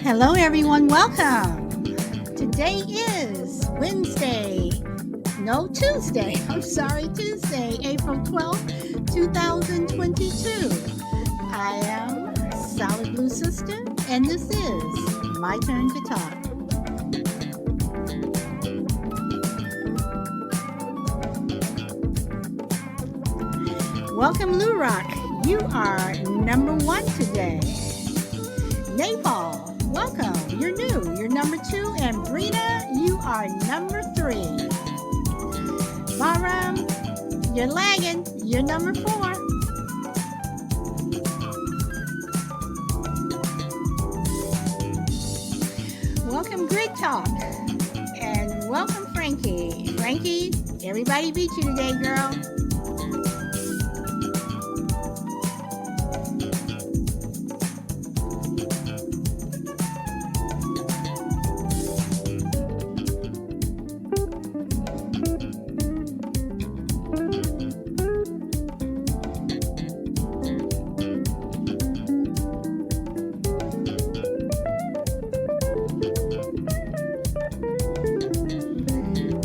Hello, everyone. Welcome. Today is Wednesday. No, Tuesday. I'm sorry, Tuesday, April 12th, 2022. I am Solid Blue Sister, and this is My Turn to Talk. Welcome, Lou Rock. You are number one today. Napal, welcome. You're new. You're number two. And Brina, you are number three. Baram, you're lagging. You're number four. Welcome, Grid Talk. And welcome, Frankie. Frankie, everybody beat you today, girl.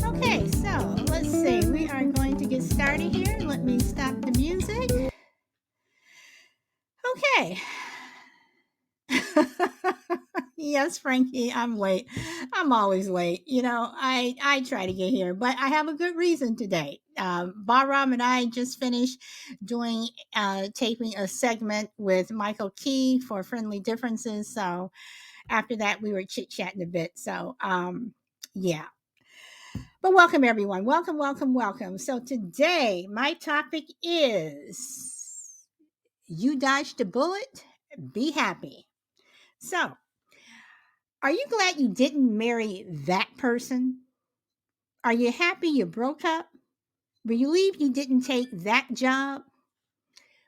Okay, so let's see. We are going to get started here. Let me stop the music. Okay. Yes, Frankie, I'm late. I'm always late. I try to get here, but I have a good reason today. Bahram and I just finished doing taping a segment with Michael Key for Friendly Differences. So after that, we were chit chatting a bit. So yeah. But welcome everyone. Welcome, welcome, welcome. So today, my topic is you dodged a bullet. Be happy. So are you glad you didn't marry that person? Are you happy you broke up? Relieved you didn't take that job?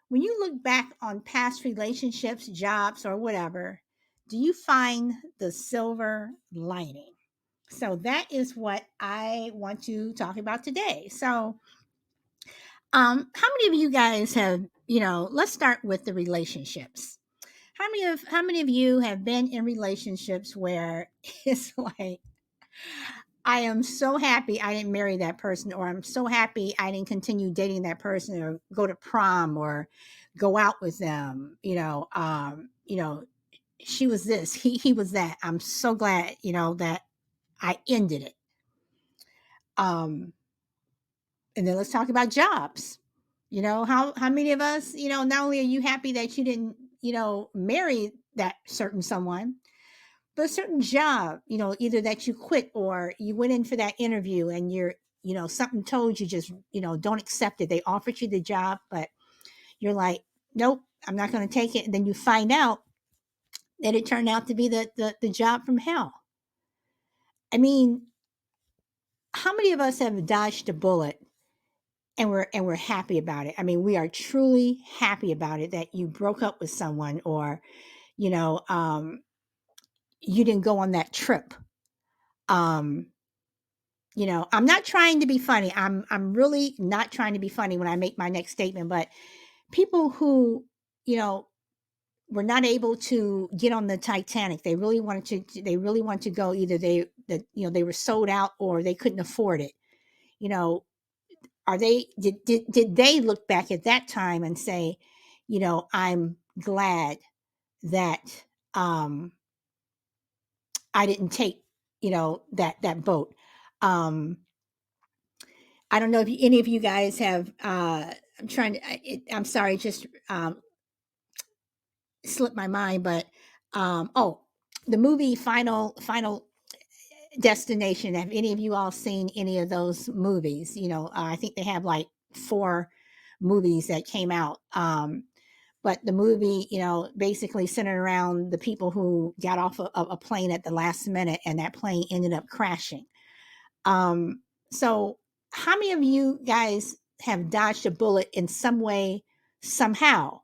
When you look back on past relationships, jobs, or whatever, do you find the silver lining? So that is what I want to talk about today. So, how many of you guys have, let's start with the relationships. How many of you have been in relationships where it's like I am so happy I didn't marry that person, or I'm so happy I didn't continue dating that person, or go to prom, or go out with them. She was this, he was that. I'm so glad, that I ended it. Um, and then let's talk about jobs. How many of us, not only are you happy that you didn't, marry that certain someone, but a certain job, either that you quit or you went in for that interview and something told you just, don't accept it. They offered you the job, but you're like, nope, I'm not going to take it. And then you find out that it turned out to be the job from hell. I mean, how many of us have dodged a bullet and we're happy about it? I mean, we are truly happy about it that you broke up with someone, or, you know, um, you didn't go on that trip. Um, I'm not trying to be funny. I'm really not trying to be funny when I make my next statement, but people who, you know, were not able to get on the Titanic, they really wanted to go, either they were sold out or they couldn't afford it. You know, are they did they look back at that time and say, I'm glad that um I didn't take, that boat. Um I don't know if any of you guys have. I'm trying to. I'm sorry, just slipped my mind. But oh, the movie Final Destination. Have any of you all seen any of those movies? I think they have like four movies that came out. But the movie, basically centered around the people who got off a plane at the last minute, and that plane ended up crashing. Um, so, how many of you guys have dodged a bullet in some way, somehow,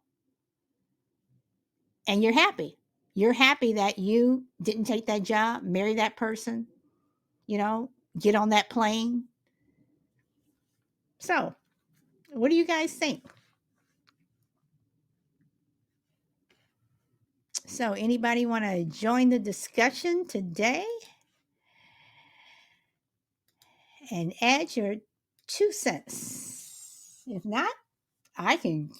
and you're happy? You're happy that you didn't take that job, marry that person, get on that plane. So, what do you guys think? So, anybody want to join the discussion today and add your 2 cents? If not, I can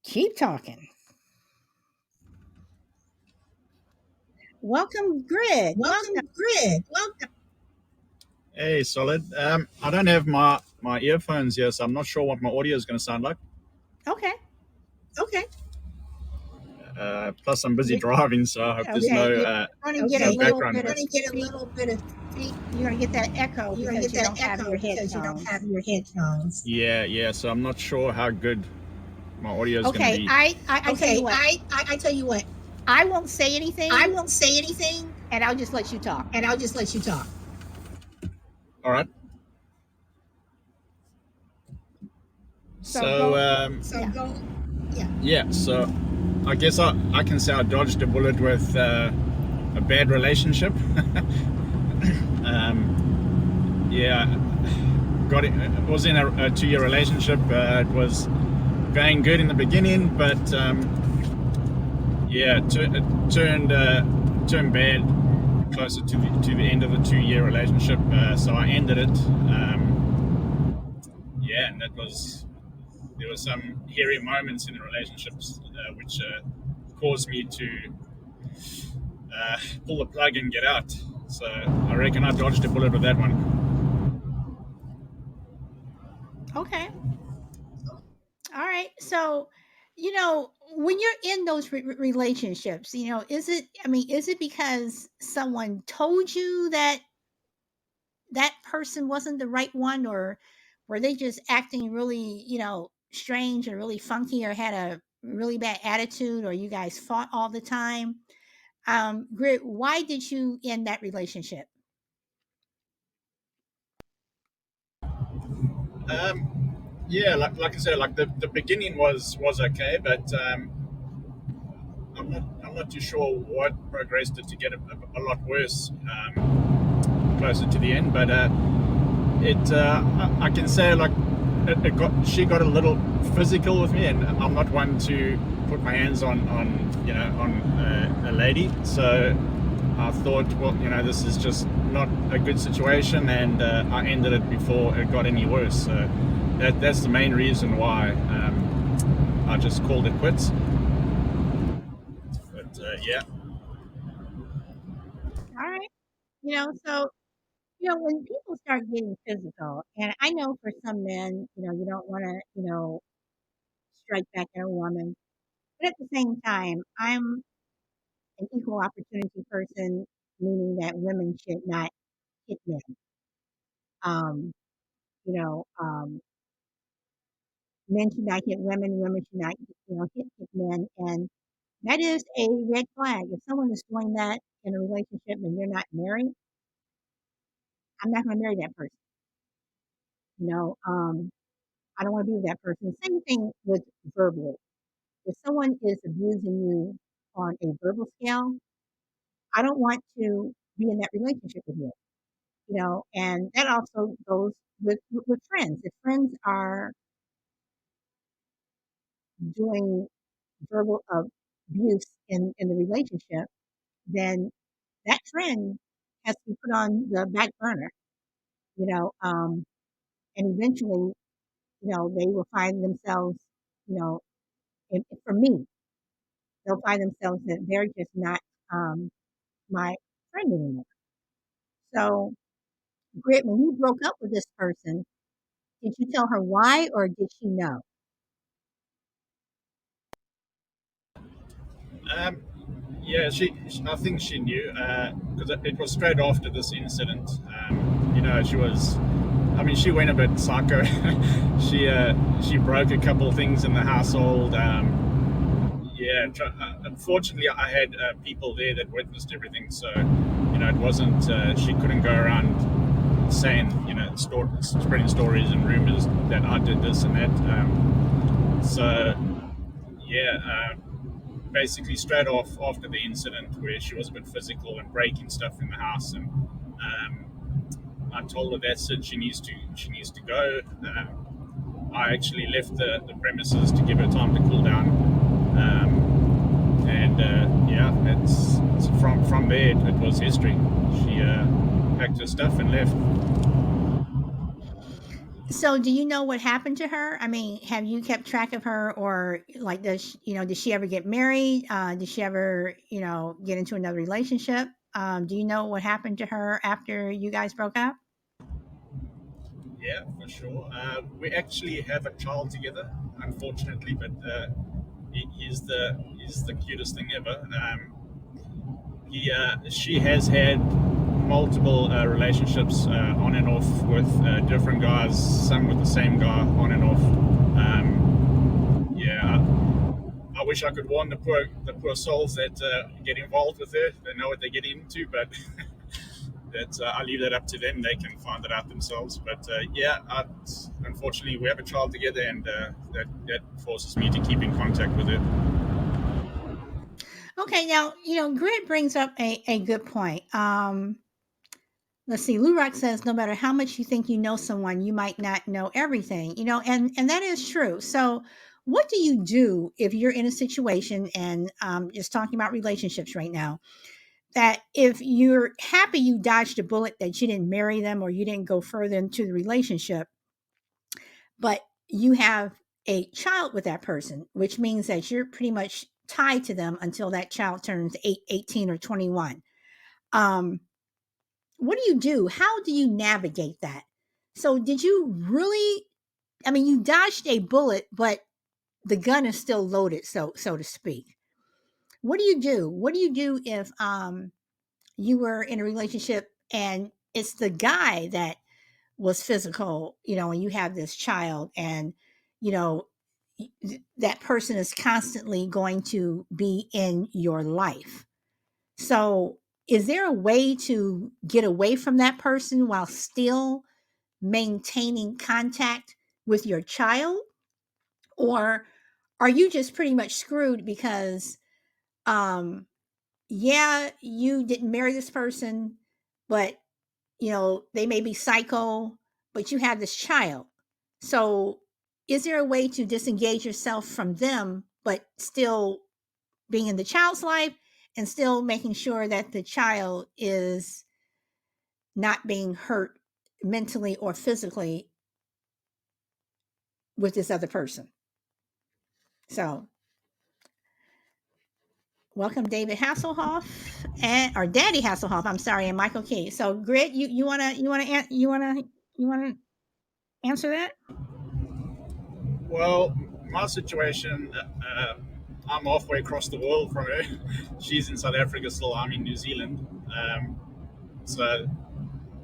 keep talking. Welcome, Grid. Welcome. Welcome, Grid. Welcome. Hey, solid. I don't have my earphones here, so I'm not sure what my audio is going to sound like. Okay. Okay. Plus, I'm busy You, driving, so I hope there's okay. no You're going to get a no little background bit of noise. feed. You're going to get that echo You're going to because get you that don't have echo your because you don't have headphones. your headphones. Yeah. So I'm not sure how good my audio is going to Okay. be. I tell you Okay. what, I tell you what. I won't say I anything won't say anything, and I'll just let you talk. and I'll just let you talk. All right. So So go. so Yeah. go. Yeah. So I guess I can say I dodged a bullet with a bad relationship. Yeah, got it. Was in a 2-year relationship. It was going good in the beginning, but yeah, it turned bad closer to the end of the 2-year relationship. So I ended it. Yeah, and there were some hairy moments in the relationships which caused me to pull the plug and get out. So I reckon I dodged a bullet with that one. Okay. All right. So, when you're in those relationships, is it because someone told you that that person wasn't the right one, or were they just acting really, strange or really funky, or had a really bad attitude, or you guys fought all the time? Grit, why did you end that relationship? Yeah, like I said, like the beginning was okay, but I'm not too sure what progressed it to get a lot worse closer to the end. But it I can say like she got a little physical with me, and I'm not one to put my hands on a lady. So I thought, well, this is just not a good situation, and I ended it before it got any worse. So that's the main reason why I just called it quits. But yeah. All right. So when people start getting physical, and I know for some men, you don't want to, strike back at a woman, but at the same time, I'm an equal opportunity person, meaning that women should not hit men. Um, you know, um, Men should not hit women, women should not, hit men, and that is a red flag. If someone is doing that in a relationship and you're not married, I'm not going to marry that person. You know, um, I don't want to be with that person. Same thing with verbally. If someone is abusing you on a verbal scale, I don't want to be in that relationship with you. And that also goes with friends. If friends are doing verbal abuse in the relationship, then that friend has to be put on the back burner, you know, um, and eventually, they will find themselves, you know, for me, they'll find themselves that they're just not um, my friend anymore. So, Grit, when you broke up with this person, did you tell her why or did she know? Um, yeah, I think she knew because it was straight after this incident. She was. I mean, she went a bit psycho. She broke a couple of things in the household. Yeah, unfortunately, I had people there that witnessed everything, so it wasn't. She couldn't go around saying, spreading stories and rumors that I did this and that. So yeah, basically straight off after the incident where she was a bit physical and breaking stuff in the house, and I told her that's it. She needs to go. I actually left the premises to give her time to cool down, and and yeah, it's from there. It was history. She packed her stuff and left. So, do you know what happened to her? I mean, have you kept track of her, or like, did she ever get married? Did she ever, get into another relationship? Do you know what happened to her after you guys broke up? Yeah, for sure. We actually have a child together, unfortunately, but he's the cutest thing ever. She has had multiple relationships on and off with different guys, some with the same guy on and off. Yeah, I wish I could warn the poor souls that get involved with her. They know what they get into, but that I leave that up to them. They can find it out themselves. But yeah, unfortunately, we have a child together, and that forces me to keep in contact with her. Okay, now, Grit brings up a good point. Let's see, Lou Rock says, no matter how much you think you know someone, you might not know everything, and that is true. So, what do you do if you're in a situation, and just talking about relationships right now, that if you're happy you dodged a bullet, that you didn't marry them or you didn't go further into the relationship, but you have a child with that person, which means that you're pretty much tied to them until that child turns 18 or 21. Um, what do you do? How do you navigate that? So, did you really? I mean, you dodged a bullet, but the gun is still loaded, so to speak. What do you do? What do you do if you were in a relationship and it's the guy that was physical, and you have this child, and you know that person is constantly going to be in your life. So, is there a way to get away from that person while still maintaining contact with your child? Or are you just pretty much screwed because, um, yeah, you didn't marry this person, but they may be psycho, but you have this child. So, is there a way to disengage yourself from them, but still being in the child's life and still making sure that the child is not being hurt mentally or physically with this other person? So, welcome, David Hasselhoff, and or Daddy Hasselhoff. I'm sorry, and Michael Key. So, Grit, you wanna answer that? Well, my situation, I'm halfway across the world from her. She's in South Africa still. I'm in New Zealand. So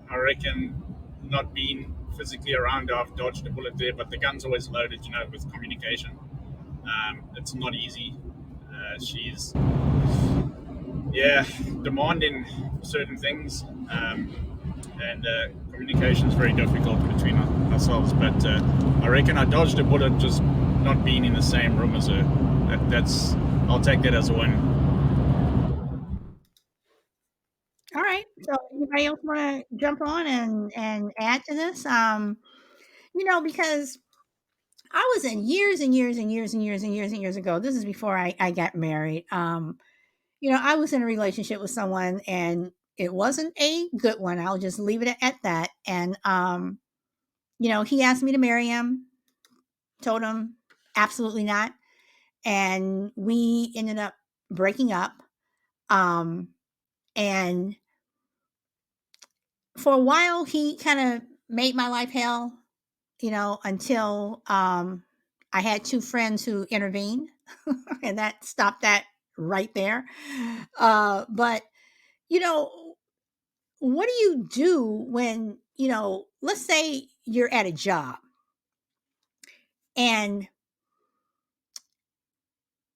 I reckon not being physically around her, I've dodged a bullet there, but the gun's always loaded, with communication. It's not easy. She's, yeah, demanding certain things. And communication is very difficult between ourselves. But I reckon I dodged a bullet just not being in the same room as her. That's I'll take that as a win. All right. So, anybody else want to jump on and add to this? Because I was in years and years and years and years and years and years ago. This is before I got married. I was in a relationship with someone, and it wasn't a good one. I'll just leave it at that. And he asked me to marry him. Told him absolutely not, and we ended up breaking up. Um, and for a while, he kind of made my life hell, until I had two friends who intervened, and that stopped that right there. But you know, what do you do when let's say you're at a job and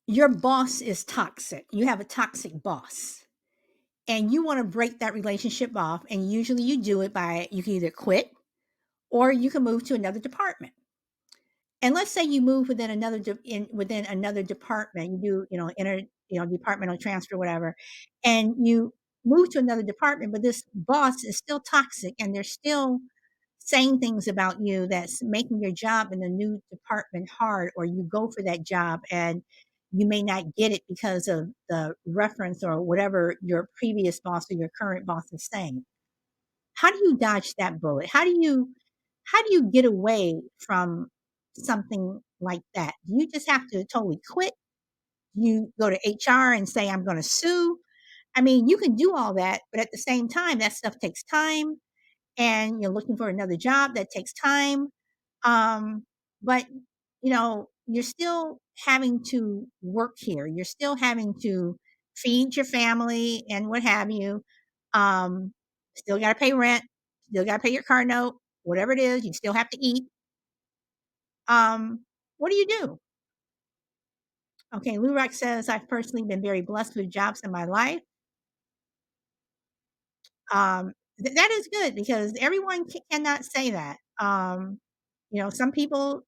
your boss is toxic. You have a toxic boss, and you want to break that relationship off. And usually, you do it by you can either quit or you can move to another department. And let's say you move within another department, you do, departmental transfer, whatever, and you move to another department, but this boss is still toxic and they're still saying things about you that's making your job in the new department hard, or you go for that job and you may not get it because of the reference or whatever your previous boss or your current boss is saying. How do you dodge that bullet? How do you get away from something like that? Do you just have to totally quit? You go to HR and say, I'm going to sue. I mean, you can do all that, but at the same time, that stuff takes time and you're looking for another job that takes time. Um, but you're still having to work here. You're still having to feed your family and what have you. Um, Still got to pay rent, still got to pay your car note, whatever it is, you still have to eat. What do you do? Okay, Lurak says, I've personally been very blessed with jobs in my life. That is good because everyone cannot say that. Some people,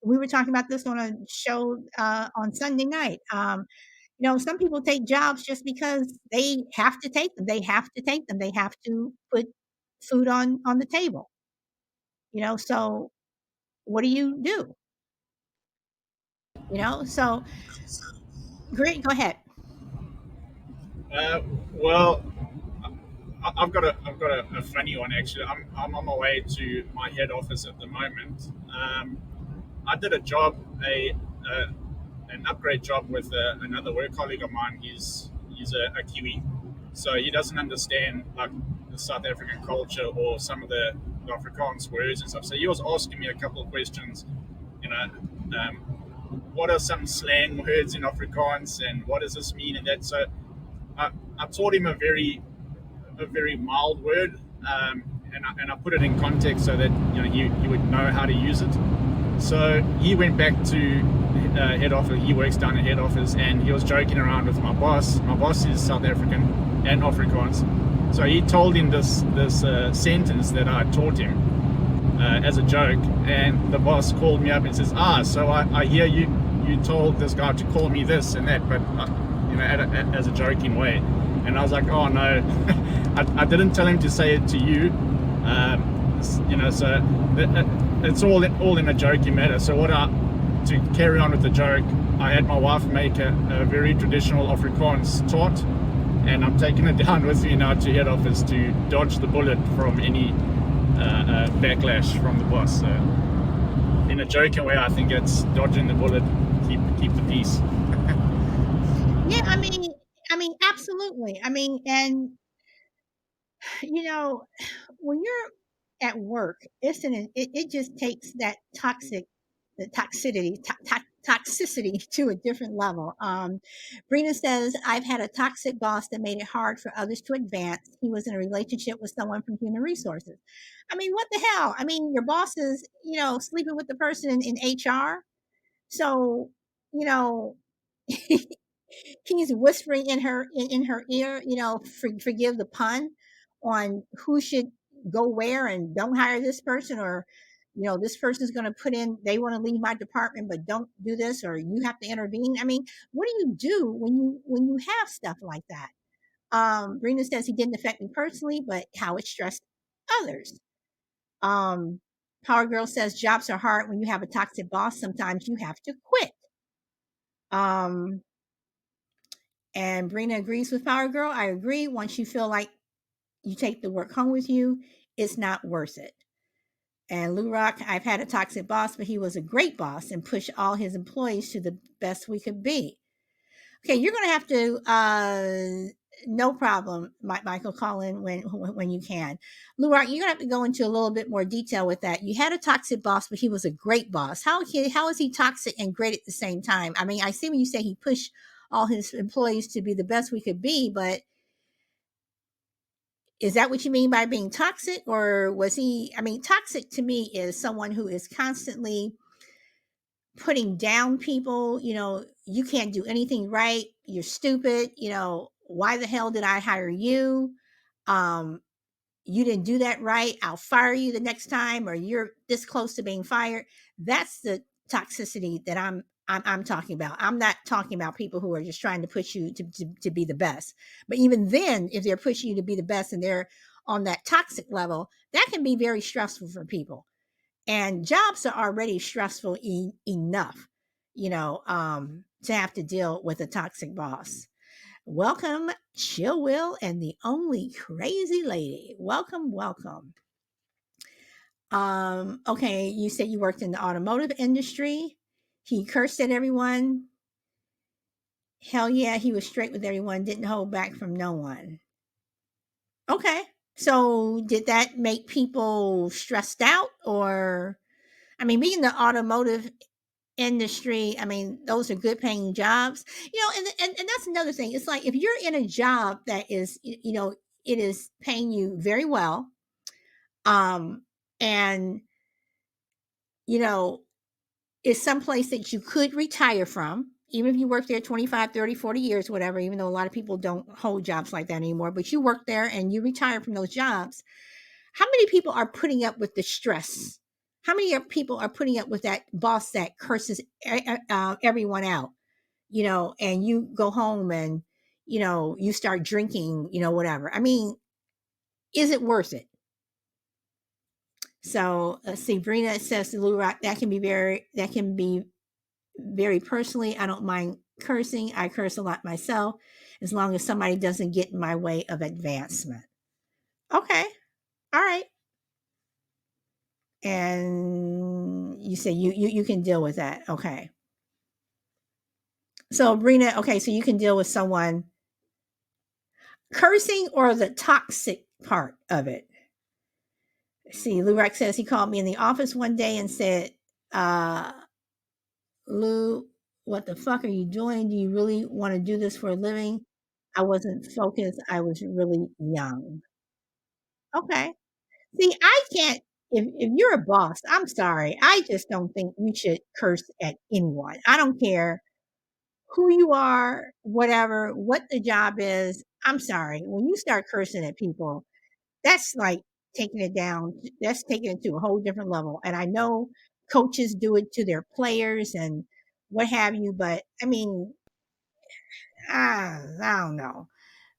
we were talking about this on a show on Sunday night. Some people take jobs just because they have to take them. They have to take them. They have to put food on the table. So what do you do? So great. Go ahead. Well, I've got a funny one actually. I'm on my way to my head office at the moment. I did a job, a an upgrade job with another work colleague of mine. He's a Kiwi, so he doesn't understand like the South African culture or some of the Afrikaans words and stuff. So he was asking me a couple of questions. You know, um, what are some slang words in Afrikaans, and what does this mean, and that. So I, I taught him a very mild word, and I put it in context so that he would know how to use it. So he went back to head office. He works down at head office, and he was joking around with my boss. My boss is South African and Afrikaans, so he told him this sentence that I taught him as a joke, and the boss called me up and says, so I hear you told this guy to call me this and that, but as a joking way. And I was like, oh no, I didn't tell him to say it to you. So it's all in a joking matter. So to carry on with the joke, I had my wife make a very traditional Afrikaans taught, and I'm taking it down with me now to head office to dodge the bullet from any backlash from the boss. So in a joking way, I think it's dodging the bullet, keep the peace. Yeah, I mean, absolutely. I mean, and you know, when you're at work, it just takes that toxicity to a different level. Brina says, I've had a toxic boss that made it hard for others to advance. He was in a relationship with someone from human resources. I mean, what the hell? I mean, your boss is, sleeping with the person in HR. So, you know, he's whispering in her ear, forgive the pun, on who should go where and don't hire this person, or this person's going to put in, they want to leave my department but don't do this, or you have to intervene. I mean, what do you do when you have stuff like that? Brina says, he didn't affect me personally, but how it stressed others. um Power Girl says, jobs are hard when you have a toxic boss. Sometimes you have to quit. um And Brina agrees with Power Girl. I agree. Once you feel like you take the work home with you, it's not worth it. And Lou Rock, I've had a toxic boss, but he was a great boss and pushed all his employees to the best we could be. Okay, you're going to have to, no problem, Michael, call in when you can. Lou Rock, you're going to have to go into a little bit more detail with that. You had a toxic boss, but he was a great boss. How is he toxic and great at the same time? I mean, I see when you say he pushed all his employees to be the best we could be, but is that what you mean by being toxic? Or was he, I mean, toxic to me is someone who is constantly putting down people. You can't do anything right, you're stupid, why the hell did I hire you? um you didn't do that right, I'll fire you the next time, or you're this close to being fired. That's the toxicity that I'm talking about. I'm not talking about people who are just trying to push you to be the best. But even then, if they're pushing you to be the best and they're on that toxic level, that can be very stressful for people. And jobs are already stressful enough, to have to deal with a toxic boss. Welcome, Chill Will and the only crazy lady. Welcome, welcome. Okay, you said you worked in the automotive industry. He cursed at everyone. Hell yeah, he was straight with everyone, didn't hold back from no one. Okay. So did that make people stressed out? Or I mean, being the automotive industry, I mean, those are good paying jobs. And that's another thing. It's like if you're in a job that is, it is paying you very well, um, and you know, it's someplace that you could retire from, even if you work there 25, 30, 40 years, whatever, even though a lot of people don't hold jobs like that anymore, but you work there and you retire from those jobs. How many people are putting up with the stress? How many people are putting up with that boss that curses everyone out? And you go home and, you start drinking, whatever. I mean, is it worth it? So let's see. Brina says to Lou Rock, that can be very personally. I don't mind cursing. I curse a lot myself as long as somebody doesn't get in my way of advancement. Okay. All right. And you say you can deal with that. Okay. So Brina, okay, so you can deal with someone cursing or the toxic part of it. See, Lou Rex says he called me in the office one day and said, Lou, what the fuck are you doing? Do you really want to do this for a living? I wasn't focused. I was really young. Okay. See, I can't, if you're a boss, I'm sorry. I just don't think you should curse at anyone. I don't care who you are, whatever, what the job is. I'm sorry. When you start cursing at people, that's like taking it down. That's taking it to a whole different level. And I know coaches do it to their players and what have you, but I mean, I don't know.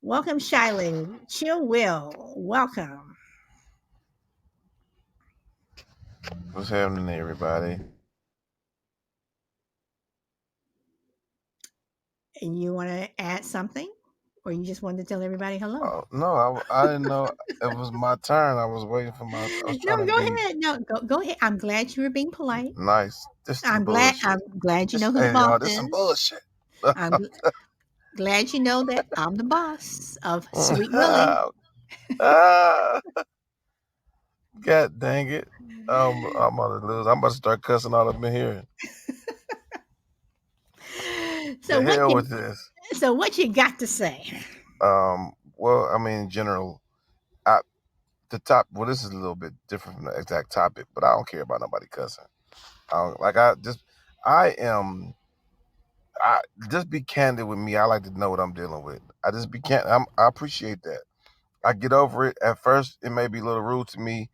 Welcome, Shy Lady. Chill Will. Welcome. What's happening, everybody? And you want to add something? Or you just wanted to tell everybody hello? No, I didn't know it was my turn. I was waiting for my. I was No, trying to go be ahead. No, go ahead. I'm glad you were being polite. nice. This is I'm glad. I'm bullshit. glad you know This, who the hey, boss y'all, this some is. bullshit. I'm glad you know that I'm the boss of Sweet Willie. Ah, God dang it! I'm about to lose. I'm about to start cussing all up in here. So The what hell you with this. what you got to say? Well, I mean, in general, I the top. Well, this is a little bit different from the exact topic, but I don't care about nobody cussing. I don't, like I just. I am I just be candid with me. I like to know what I'm dealing with. I just be candid. I appreciate that. I get over it. At first, it may be a little rude to me.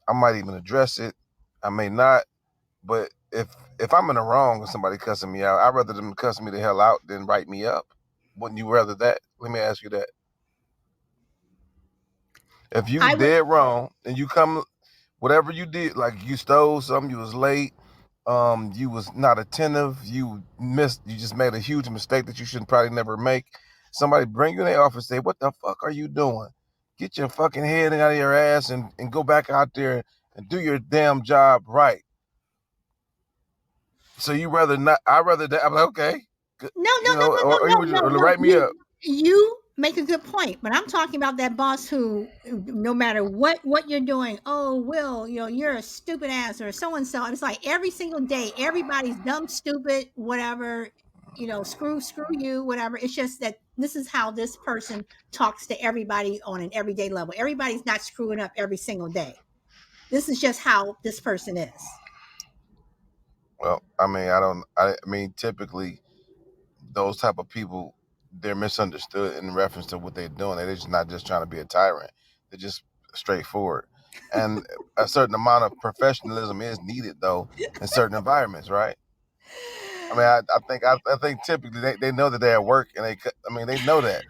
I might even address it. I may not. But if I'm in the wrong and somebody cussing me out, I'd rather them cuss me the hell out than write me up. Wouldn't you rather that? Let me ask you that. If you I would dead wrong and you come, whatever you did, like you stole something, you was late, you was not attentive, you missed, you just made a huge mistake that you should probably never make. Somebody bring you in their office, say, what the fuck are you doing? Get your fucking head out of your ass and go back out there and do your damn job right. So you rather not, I rather that, I'm like, okay, no, no, you no, know, no, no, or you no, would no, or no. write me up. You make a good point, but I'm talking about that boss who, no matter what you're doing, oh, Will, you're a stupid ass or so and so. And it's like every single day, everybody's dumb, stupid, whatever. Screw you, whatever. It's just that this is how this person talks to everybody on an everyday level. Everybody's not screwing up every single day. This is just how this person is. Well, I mean, I mean, typically those type of people, they're misunderstood in reference to what they're doing. They're just not just trying to be a tyrant. They're just straightforward. And a certain amount of professionalism is needed, though, in certain environments, right? I mean, I think typically they know that they're at work, and I mean, they know that,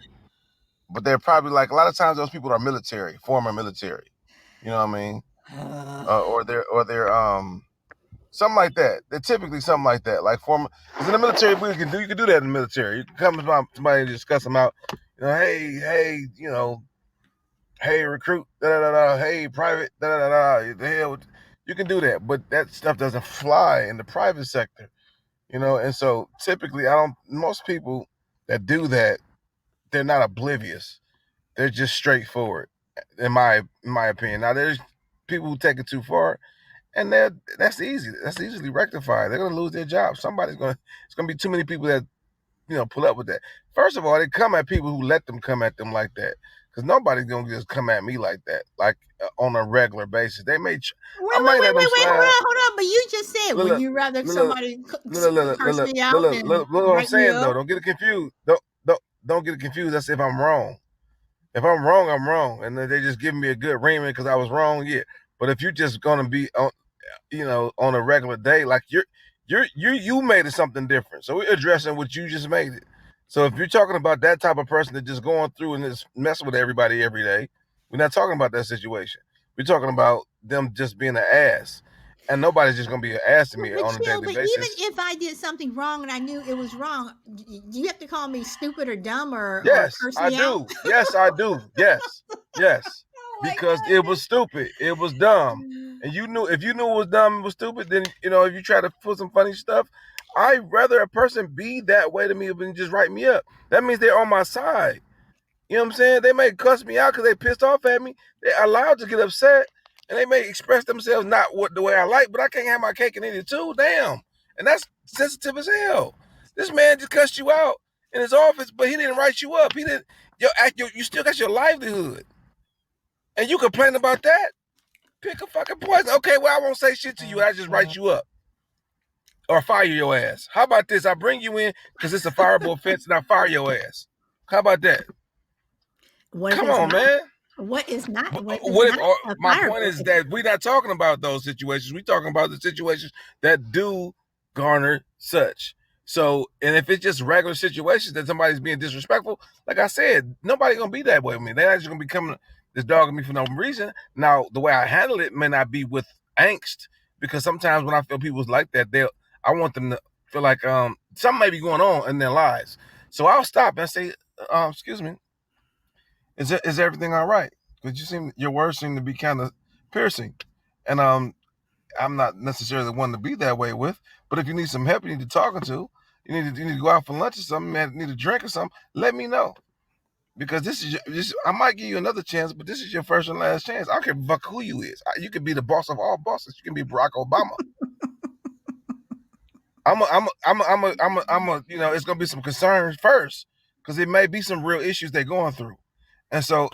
but they're probably like a lot of times those people are military, former military. You know what I mean? Uh, Or they're Something like that. They're typically something like that. Like former, because in the military, you can do that in the military. You can come to somebody and discuss them out. Hey, hey recruit, da da da da. Hey private, da da da da. The hell, you can do that, but that stuff doesn't fly in the private sector. And so typically, I don't. Most people that do that, they're not oblivious. They're just straightforward, in my opinion. Now, there's people who take it too far, and that's easy. That's easily rectified. They're gonna lose their job. It's gonna be too many people that pull up with that. First of all, they come at people who let them come at them like that, because nobody's gonna just come at me like that, like on a regular basis. I might let them Wait, slide. hold on. But you just said, would Look, you rather look, somebody look, look, curse look, me out look, than look, look what I'm write me saying though. up? Don't get it confused. Don't get it confused. That's if I'm wrong. If I'm wrong, I'm wrong, and then they just give me a good reaming because I was wrong. Yeah, but if you're just gonna be on a regular day, like you made it something different. So we're addressing what you just made it. So if you're talking about that type of person that just going through and just messing with everybody every day, we're not talking about that situation. We're talking about them just being an ass, and nobody's just gonna be an ass to me But on a chill. daily But even basis. if I did something wrong and I knew it was wrong, do you have to call me stupid or dumb or Yes, curse I me out? do. Yes, I do. Yes, Oh my because it was goodness. stupid. It was dumb. And if you knew it was dumb, it was stupid, then if you try to put some funny stuff, I'd rather a person be that way to me than just write me up. That means they're on my side. You know what I'm saying? They may cuss me out because they pissed off at me. They're allowed to get upset, and they may express themselves not the way I like, but I can't have my cake and eat it too. Damn, and that's sensitive as hell. This man just cussed you out in his office, but he didn't write you up. He didn't. You still got your livelihood, and you complain about that. Pick a fucking poison. Okay, well I won't say shit to you. I just write you up or fire your ass. How about this? I bring you in because it's a fireable offense, and I fire your ass. How about that? What if Come it's on, not? man. What if it's What if not a my point fireable? is that we're not talking about those situations. We're talking about the situations that do garner such. So, and if it's just regular situations that somebody's being disrespectful, like I said, nobody gonna be that way with me. They're not just gonna be coming this dogging me for no reason. Now, the way I handle it may not be with angst, because sometimes when I feel people's like that, I want them to feel like something may be going on in their lives. So I'll stop and say, excuse me, is everything all right? Because your words seem to be kind of piercing, and I'm not necessarily one to be that way with. But if you need some help, you need to talking to, you need to go out for lunch or something, man, need a drink or something. Let me know, because I might give you another chance, but this is your first and last chance. I don't care fuck who you is. You could be the boss of all bosses. You can be Barack Obama. It's gonna be some concerns first, because it may be some real issues they're going through. And so,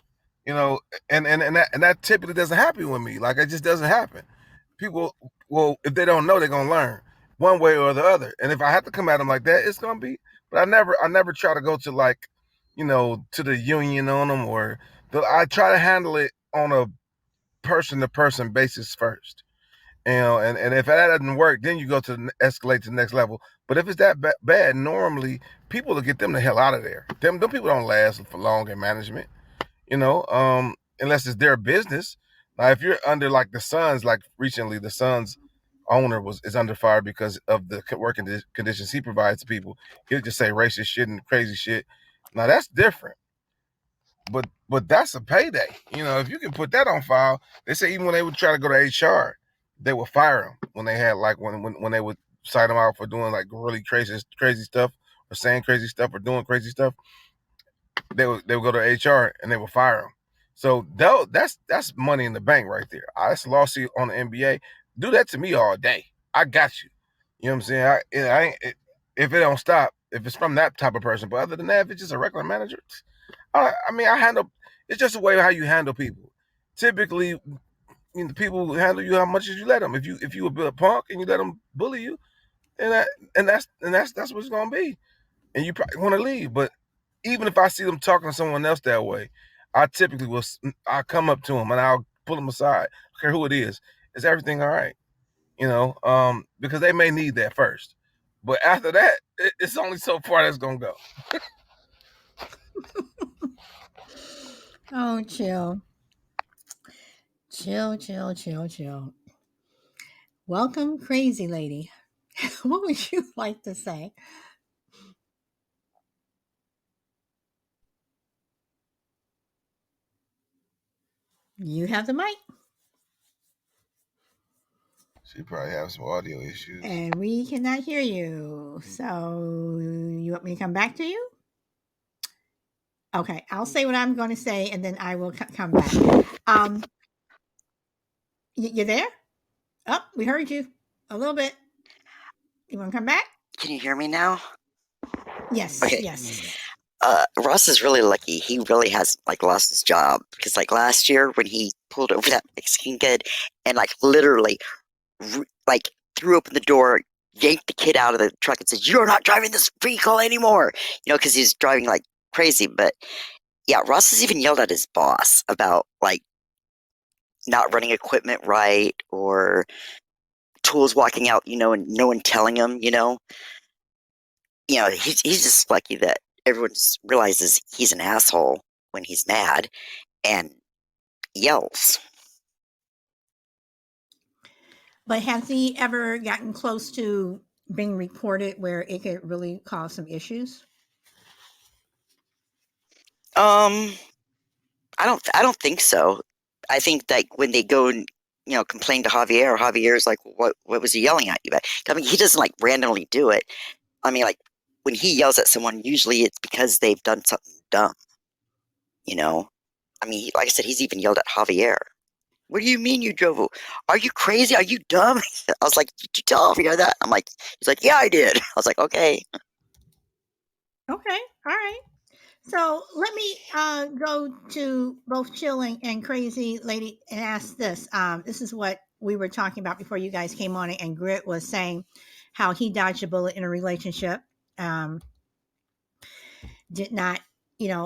you know, and that typically doesn't happen with me. Like, it just doesn't happen. People, well, if they don't know, they're gonna learn one way or the other. And if I have to come at them like that, it's gonna be. But I never try to go to, like, to the union on them, I try to handle it on a person to person basis first. And if that doesn't work, then you go to escalate to the next level. But if it's that bad, normally people will get them the hell out of there. Them people don't last for long in management, unless it's their business. Now, if you're under, like, the Suns, like recently, the Suns owner is under fire because of the working conditions he provides to people. He'll just say racist shit and crazy shit. Now, that's different, but that's a payday. If you can put that on file, they say even when they would try to go to HR, they would fire them when they had, like, when they would cite them out for doing, like, really crazy stuff, or saying crazy stuff, or doing crazy stuff. They would go to HR and they would fire them. So that's money in the bank right there. That's a lawsuit on the NBA. Do that to me all day. I got you. You know what I'm saying? If it don't stop, if it's from that type of person. But other than that, if it's just a regular manager, I handle. It's just a way how you handle people. Typically, people handle you how much as you let them. If you a punk and you let them bully you, and that's what it's gonna be, and you probably want to leave. But even if I see them talking to someone else that way, I typically will. I'll come up to them and I'll pull them aside. I don't care who it is. Is everything all right? Because they may need that first. But after that, it's only so far that's gonna go. Oh, chill, chill, chill, chill, chill. Welcome, crazy lady. What would you like to say? You have the mic, She probably have some audio issues. and we cannot hear you. So, you want me to come back to you? Okay, I'll say what I'm going to say, and then I will come back. Um, you there? Oh, we heard you a little bit. You want to come back? Can you hear me now? Yes, Okay. yes. Ross is really lucky. He really has like lost his job because like last year when he pulled over that Mexican kid and like literally like threw open the door, yanked the kid out of the truck and said, "You're not driving this vehicle anymore." Because he's driving like crazy. But yeah, Ross has even yelled at his boss about like not running equipment right or tools walking out, and no one telling him, he's just lucky that everyone just realizes he's an asshole when he's mad and yells. But has he ever gotten close to being reported where it could really cause some issues? Um, I don't think so. I think that when they go and complain to Javier, Javier's like, what was he yelling at you about? I mean, he doesn't like randomly do it. I mean, like when he yells at someone, usually it's because they've done something dumb. I mean, like I said, he's even yelled at Javier. What do you mean you drove? Are you crazy? Are you dumb? I was like, did you tell Javier that? I'm like, he's like, yeah, I did. I was like, okay. Okay, all right. So let me go to both chilling and crazy lady and ask this. This is what we were talking about before you guys came on, and Grit was saying how he dodged a bullet in a relationship. Um, did not,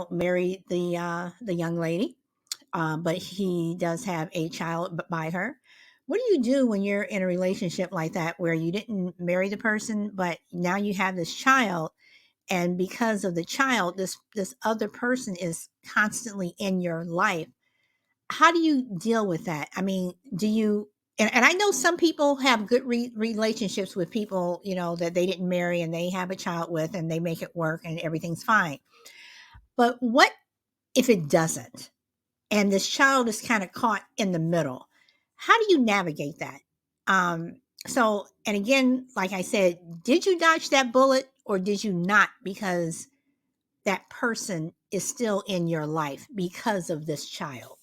marry the young lady, but he does have a child by her. What do you do when you're in a relationship like that where you didn't marry the person, but now you have this child, and because of the child, this other person is constantly in your life? How do you deal with that? I mean, do you? And I know some people have good relationships with people, that they didn't marry and they have a child with, and they make it work and everything's fine. But what if it doesn't? And this child is kind of caught in the middle. How do you navigate that? And again, like I said, did you dodge that bullet or did you not? Because that person is still in your life because of this child.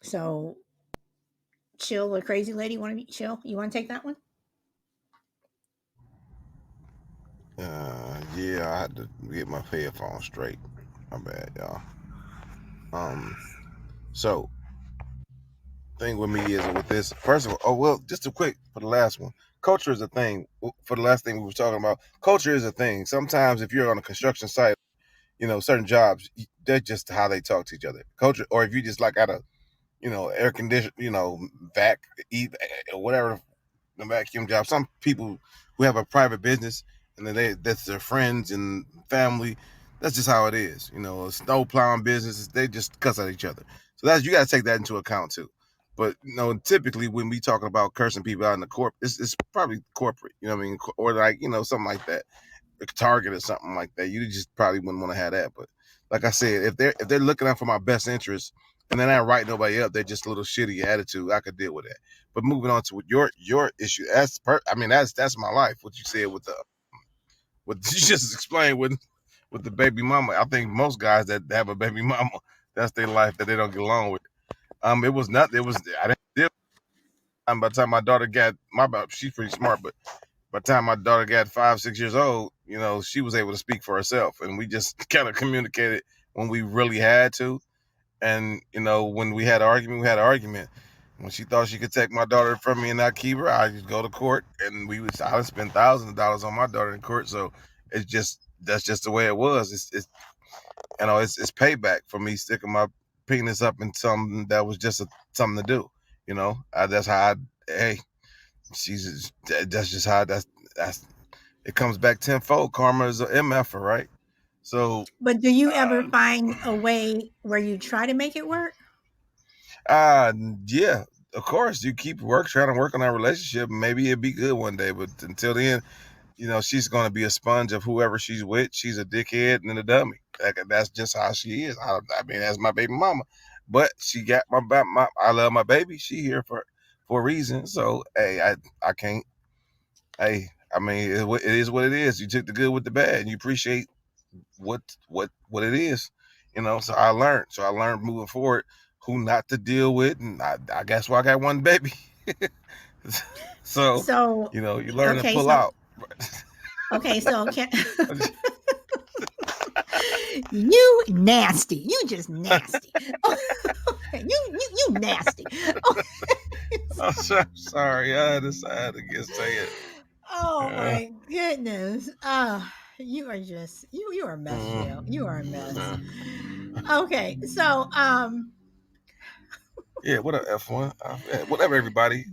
So, chill or crazy lady, want to be chill? You want to take that one? Yeah, I had to get my headphones straight. My bad, y'all. Um, so thing with me is with this. First of all, just a quick for the last one. Culture is a thing. For the last thing we were talking about, culture is a thing. Sometimes if you're on a construction site, certain jobs, they're just how they talk to each other. Culture, or if you just like at a, air condition, vac, or whatever, the vacuum job. Some people who have a private business and then that's their friends and family. That's just how it is. Snow plowing businesses, they just cuss at each other. So you got to take that into account too. But typically when we talking about cursing people out in the it's probably corporate. You know what I mean? Or like something like that, Target or something like that. You just probably wouldn't want to have that. But like I said, if they're looking out for my best interest and they're not writing nobody up, they're just a little shitty attitude. I could deal with that. But moving on to your issue, that's my life. What you said what you just explained with the baby mama. I think most guys that have a baby mama, that's their life that they don't get along with. It was not. It was I didn't deal. By the time my daughter got she's pretty smart, but by the time my daughter got 5, 6 years old, she was able to speak for herself, and we just kind of communicated when we really had to. And when we had an argument, we had an argument. When she thought she could take my daughter from me and not keep her, I just go to court, and I would spend thousands of dollars on my daughter in court. So that's just the way it was. It's payback for me sticking my penis up in something that was just something to do. That's how hey, that's just how that's it comes back tenfold. Karma is an MF, right? So, But do you ever find a way where you try to make it work? uh, yeah. of course, you keep trying to work on that relationship. Maybe it'd be good one day, but until then, she's going to be a sponge of whoever she's with. She's a dickhead and a dummy. That's just how she is. I mean, that's my baby mama, but she got my I love my baby. She here for a reason. So hey, I can't. Hey, I mean, it is what it is. You took the good with the bad, and you appreciate what it is. So I learned moving forward who not to deal with, and I guess why I got one baby. So So you learn to okay, pull so out. okay, so can you nasty. You just nasty. You nasty. I'm sorry. I had to get say it. Oh my goodness. You are just you are a mess, Jill. You are a mess. Okay, so Yeah, what up, F1? Whatever, everybody.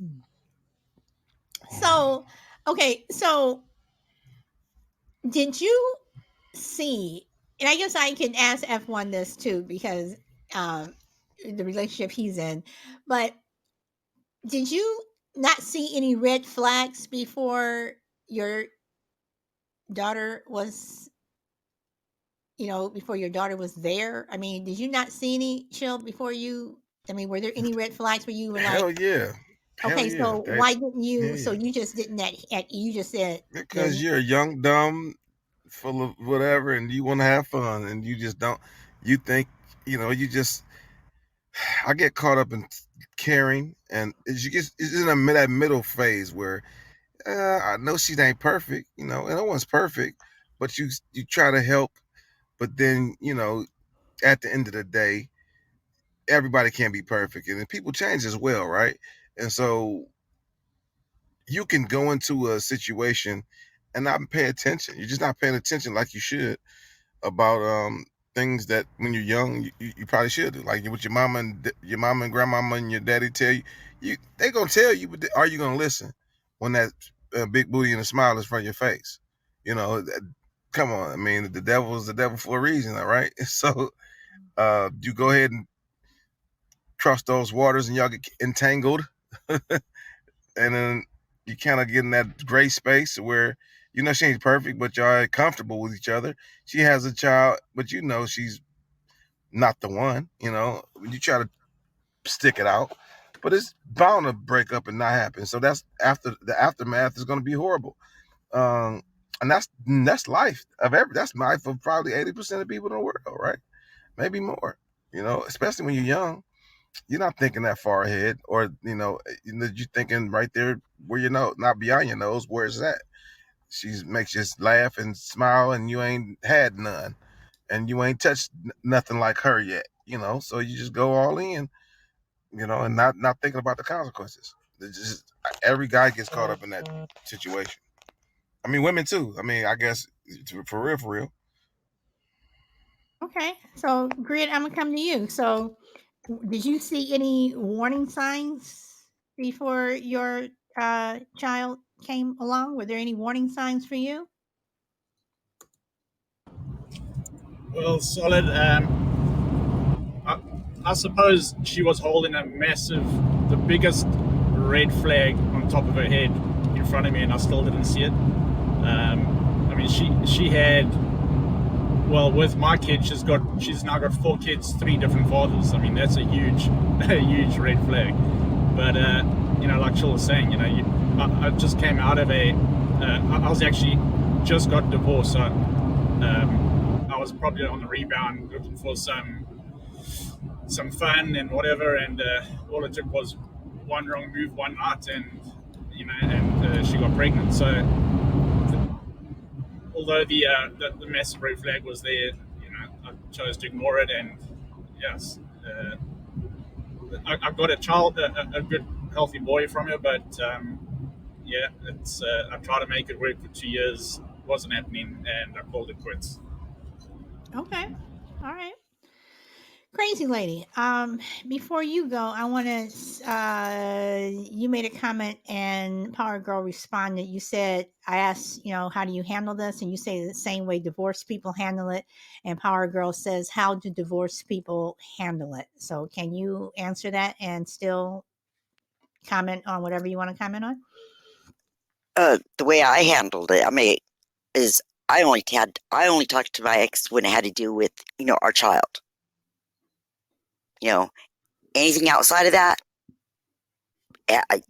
so okay, so did you see, and I guess I can ask F1 this too because um the relationship he's in, but did you not see any red flags before your daughter was, before your daughter was there? I mean, did you not see any, Chill, before you? I mean, were there any red flags where you were like, Hell yeah. Hell okay, yeah. so why didn't Yeah, you? So yeah. you just didn't you just said Because then, you're young, dumb, full of whatever, and you want to have fun, and you just don't. You think, you just. I get caught up in caring, and it's in that middle phase where I know she ain't perfect, and no one's perfect, but you try to help, but then at the end of the day, everybody can't be perfect, and people change as well, right? And so you can go into a situation and not pay attention. You're just not paying attention like you should about things that when you're young you probably should do. Like what your mama and grandmama and your daddy tell you they gonna tell you, but are you gonna listen when that big booty and a smile is in front of your face? Come on. I mean, the devil is the devil for a reason, all right? So you go ahead and cross those waters and y'all get entangled. And then you kind of get in that gray space where she ain't perfect, but y'all are comfortable with each other. She has a child, but she's not the one. You try to stick it out, but it's bound to break up and not happen. So that's after the aftermath is going to be horrible. Um, and that's life that's life of probably 80% of people in the world, right? Maybe more. Especially when you're young. You're not thinking that far ahead, or you're thinking right there where you know, not beyond your nose. Where's that? She makes you laugh and smile, and you ain't had none, and you ain't touched nothing like her yet. So you just go all in, and not thinking about the consequences. It's just every guy gets caught up in that situation. I mean, women too. I mean, I guess for real, for real. okay, so Grid, I'm gonna come to you. So did you see any warning signs before your child came along? Were there any warning signs for you? Well, solid. I, I suppose she was holding the biggest red flag on top of her head in front of me, and I still didn't see it. I mean, she had, well, with my kid, she's now got 4 kids, 3 different fathers. I mean, that's a huge a huge red flag. But like Chill was saying, I just came out of I was actually just got divorced, so I was probably on the rebound looking for some fun and whatever, and all it took was one wrong move one night, and she got pregnant. So although the massive red flag was there, I chose to ignore it, and yes, I got a child, a good healthy boy from her, but yeah, it's I tried to make it work for 2 years, wasn't happening, and I called it quits. Okay, all right. Crazy lady. Before you go, I want to. You made a comment, and Power Girl responded. You said, "I asked, how do you handle this?" And you say the same way divorced people handle it. And Power Girl says, "How do divorced people handle it?" So, can you answer that and still comment on whatever you want to comment on? The way I handled it, I mean, is I only talked to my ex when it had to do with our child. Anything outside of that,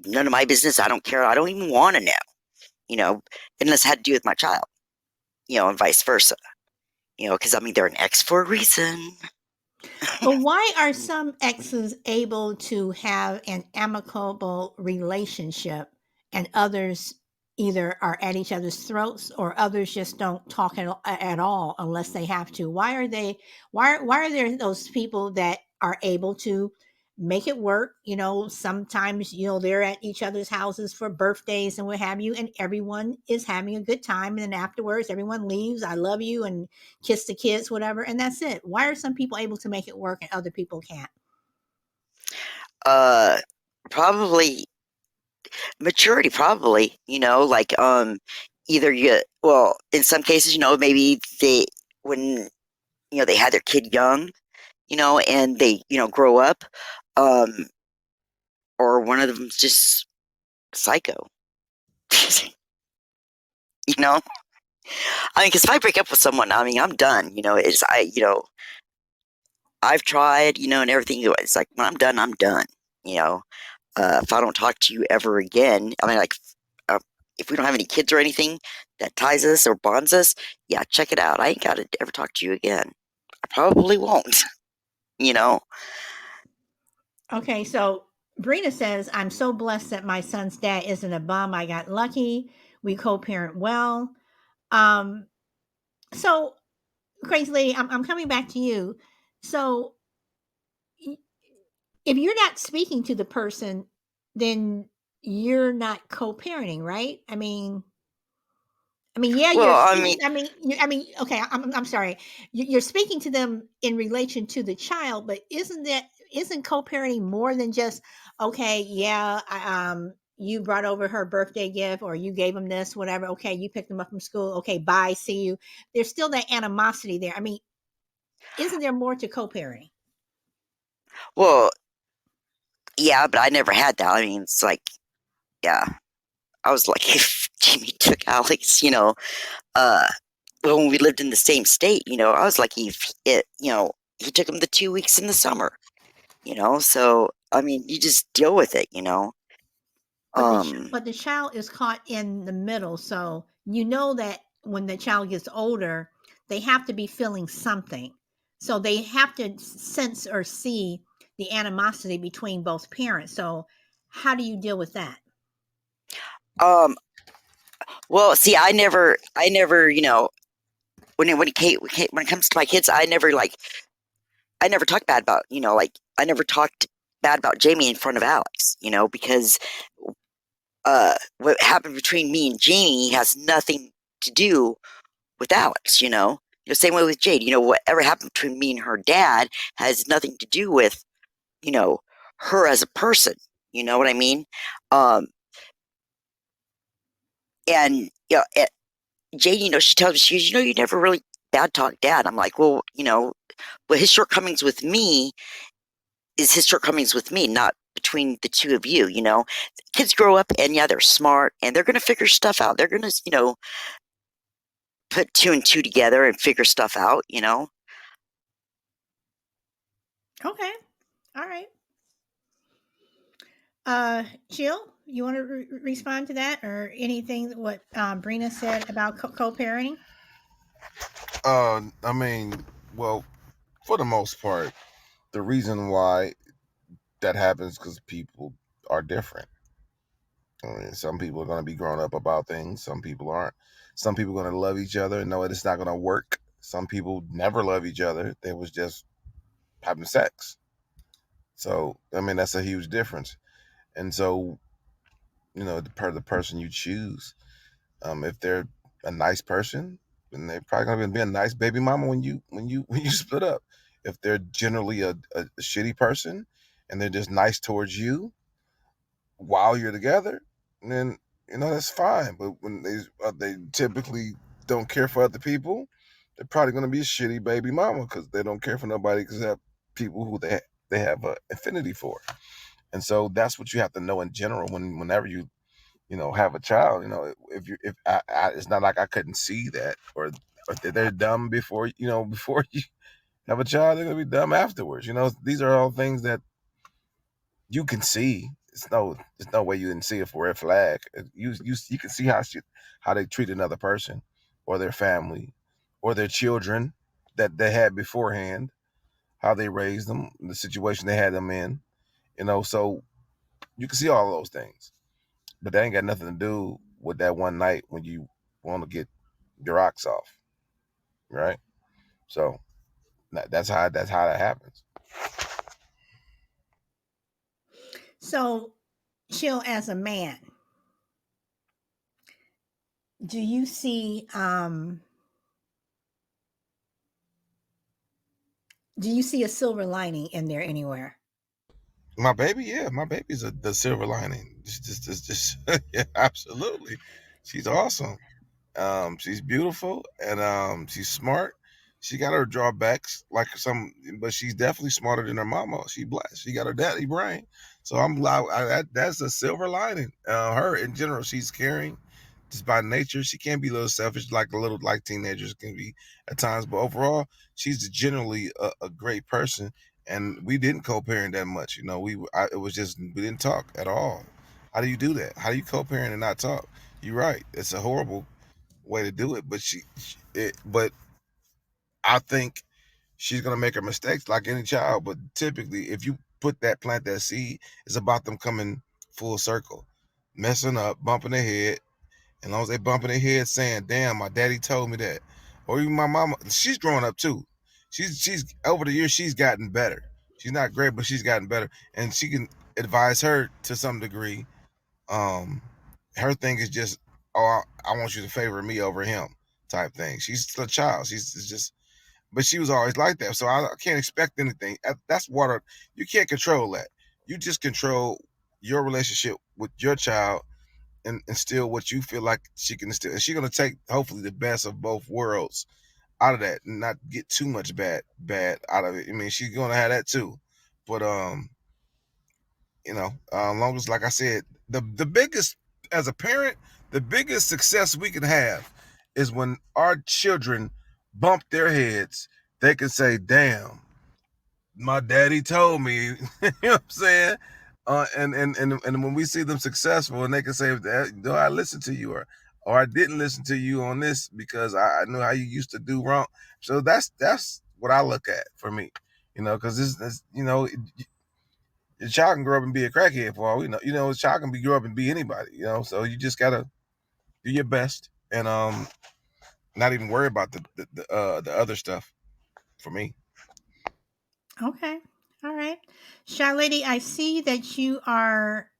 none of my business. I don't care. I don't even want to know. Unless it had to do with my child. And vice versa. Because I mean, they're an ex for a reason. But why are some exes able to have an amicable relationship and others either are at each other's throats or others just don't talk at all unless they have to? Why are there those people that are able to make it work? Sometimes they're at each other's houses for birthdays and what have you, and everyone is having a good time, and then afterwards everyone leaves, I love you, and kiss the kids, whatever, and that's it. Why are some people able to make it work and other people can't? Probably maturity. Probably, like either well, in some cases, maybe when they had their kid young, and they grow up, or one of them's just psycho. you know I mean, because if I break up with someone, I mean, I'm done. I've tried, and everything. It's like, when I'm done, I'm done. If I don't talk to you ever again, I mean, like, uh, if we don't have any kids or anything that ties us or bonds us, yeah, check it out. I ain't got to ever talk to you again. I probably won't. you know. Okay, so Brina says, I'm so blessed that my son's dad isn't a bum. I got lucky. We co-parent well. Um, so Crazy Lady, I'm coming back to you. So if you're not speaking to the person, then you're not co-parenting, right? I mean, yeah, you're Well, I mean, speaking. Okay. I'm sorry. You're speaking to them in relation to the child, but isn't co-parenting more than just okay? Yeah, you brought over her birthday gift, or you gave him this, whatever. Okay, you picked him up from school. Okay, bye, see you. There's still that animosity there. I mean, isn't there more to co-parenting? well, yeah, but I never had that. I mean, it's like, yeah, I was like, if Jimmy took Alex, uh, when we lived in the same state, I was like, if he took him the 2 weeks in the summer, so I mean, you just deal with it. But Um, the child is caught in the middle, so that when the child gets older, they have to be feeling something. So they have to sense or see the animosity between both parents. So how do you deal with that? um, well, see, I never, when it comes to my kids, I never talk bad about, like, I never talked bad about Jamie in front of Alex, because what happened between me and Jamie has nothing to do with Alex. Same way with Jade. Whatever happened between me and her dad has nothing to do with you know her as a person. You know what I mean? Um, and Jade, she tells me, you never really bad talk dad. I'm like, well, but his shortcomings with me is his shortcomings with me, not between the two of you. Kids grow up, and yeah, they're smart, and they're gonna figure stuff out. They're gonna put two and two together and figure stuff out. Okay. All right. Jill, you want to respond to that or anything that what Brina said about co-parenting? I mean, well, for the most part, the reason why that happens because people are different. I mean, some people are going to be grown up about things. Some people aren't. Some people are going to love each other and know it's not going to work. Some people never love each other. They was just having sex. So, I mean, that's a huge difference. And so, the person you choose, if they're a nice person, then they're probably going to be a nice baby mama when you split up. If they're generally a shitty person and they're just nice towards you while you're together, then that's fine. But when they typically don't care for other people, they're probably going to be a shitty baby mama because they don't care for nobody except people who they have an affinity for. And so that's what you have to know in general whenever you have a child. If it's not like I couldn't see that, or that they're dumb before before you have a child, they're gonna be dumb afterwards. These are all things that you can see. There's no way you didn't see it for a red flag. You can see how they treat another person, or their family, or their children that they had beforehand, how they raised them, the situation they had them in. So you can see all those things, but that ain't got nothing to do with that one night when you want to get your rocks off, right? So that's how that happens. So, Chill, as a man, do you see a silver lining in there anywhere? My baby, yeah, my baby's the silver lining. Just yeah, absolutely. She's awesome. She's beautiful, and she's smart. She got her drawbacks, like but she's definitely smarter than her mama. She blessed. She got her daddy brain. So I'm glad that's a silver lining. Her in general, she's caring. Just by nature, she can be a little selfish, like teenagers can be at times. But overall, she's generally a great person. And we didn't co-parent that much. It was just we didn't talk at all. How do you do that? How do you co-parent and not talk? You're right. It's a horrible way to do it, but I think she's gonna make her mistakes like any child. But typically, if you plant that seed, it's about them coming full circle, messing up, bumping their head. And as long as they bumping their head, saying, "Damn, my daddy told me that," or even my mama, she's growing up too. She's over the years, she's gotten better. She's not great, but she's gotten better, and she can advise her to some degree. um Her thing is just, oh, I want you to favor me over him type thing. She's still a child. She's just, but she was always like that. So I can't expect anything. That's water. You can't control that. You just control your relationship with your child and instill what you feel like she can instill. And she's gonna take hopefully the best of both worlds out of that and not get too much bad out of it. I mean, she's gonna have that too. But long as, like I said, the biggest, as a parent, the biggest success we can have is when our children bump their heads. They can say, "Damn, my daddy told me." You know what I'm saying? And when we see them successful, and they can say, "No, I listened to you," or "I didn't listen to you on this because I knew how you used to do wrong." So that's what I look at for me, because this your child can grow up and be a crackhead for all we know. A child can grow up and be anybody. So you just gotta do your best and not even worry about the other stuff. For me, Okay. All right. Shy Lady, I see that you are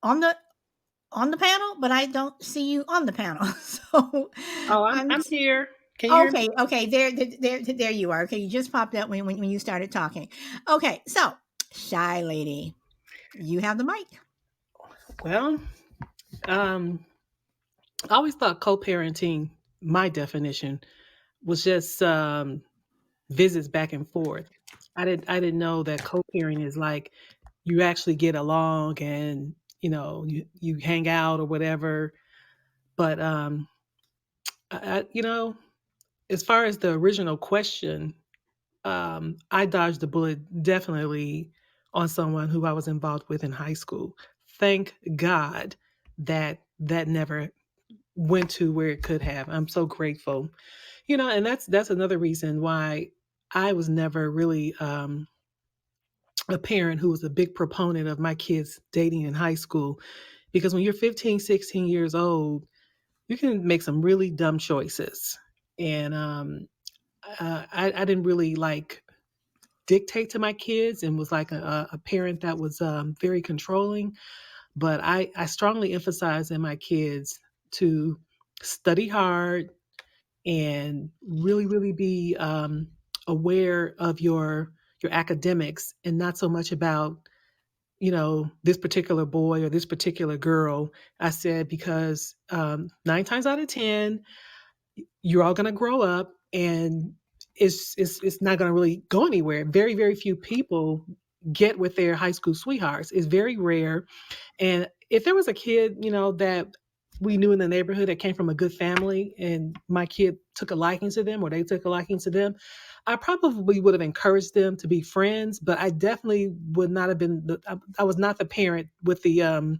on the panel, but I don't see you on the panel. So Oh, I'm I'm I'm here. Can you hear me? okay. There you are. Okay, you just popped up when you started talking. Okay, so Shy Lady, you have the mic. Well, I always thought co-parenting, my definition, was just visits back and forth. I didn't know that co-parenting is like you actually get along and you hang out or whatever. But as far as the original question, I dodged the bullet definitely on someone who I was involved with in high school. Thank God that that never went to where it could have. I'm so grateful. And that's another reason why I was never really a parent who was a big proponent of my kids dating in high school, because when you're 15, 16 years old, you can make some really dumb choices. And I didn't really like dictate to my kids and was like a parent that was very controlling. But I strongly emphasize in my kids to study hard and really, really be aware of your academics and not so much about this particular boy or this particular girl. I said because 9 times out of 10, you're all going to grow up and it's not going to really go anywhere. Very, very few people get with their high school sweethearts. It's very rare. And if there was a kid, that we knew in the neighborhood that came from a good family and my kid took a liking to them or they took a liking to them, I probably would have encouraged them to be friends, but I definitely would not have been, I was not the parent with the,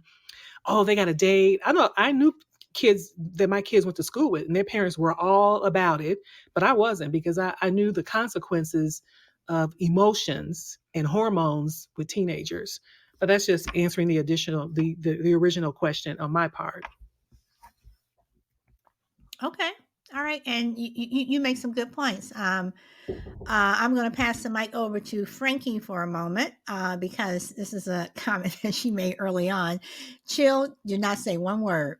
oh, they got a date. I knew kids that my kids went to school with and their parents were all about it, but I wasn't because I knew the consequences of emotions and hormones with teenagers. But that's just answering the original question on my part. Okay. All right. And you make some good points. I'm going to pass the mic over to Frankie for a moment because this is a comment that she made early on. Chill, do not say one word.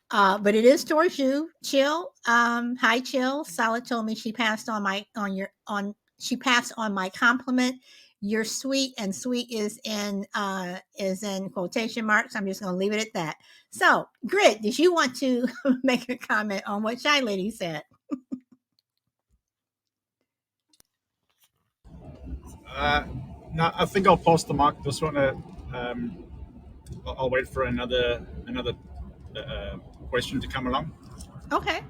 But it is towards you, Chill. Hi, Chill. Solid told me she passed on she passed on my compliment. You're sweet, and sweet is in quotation marks. I'm just going to leave it at that. So, Grit, did you want to make a comment on what Shy Lady said? No, I think I'll pass the mic. This one, I'll wait for another question to come along. Okay.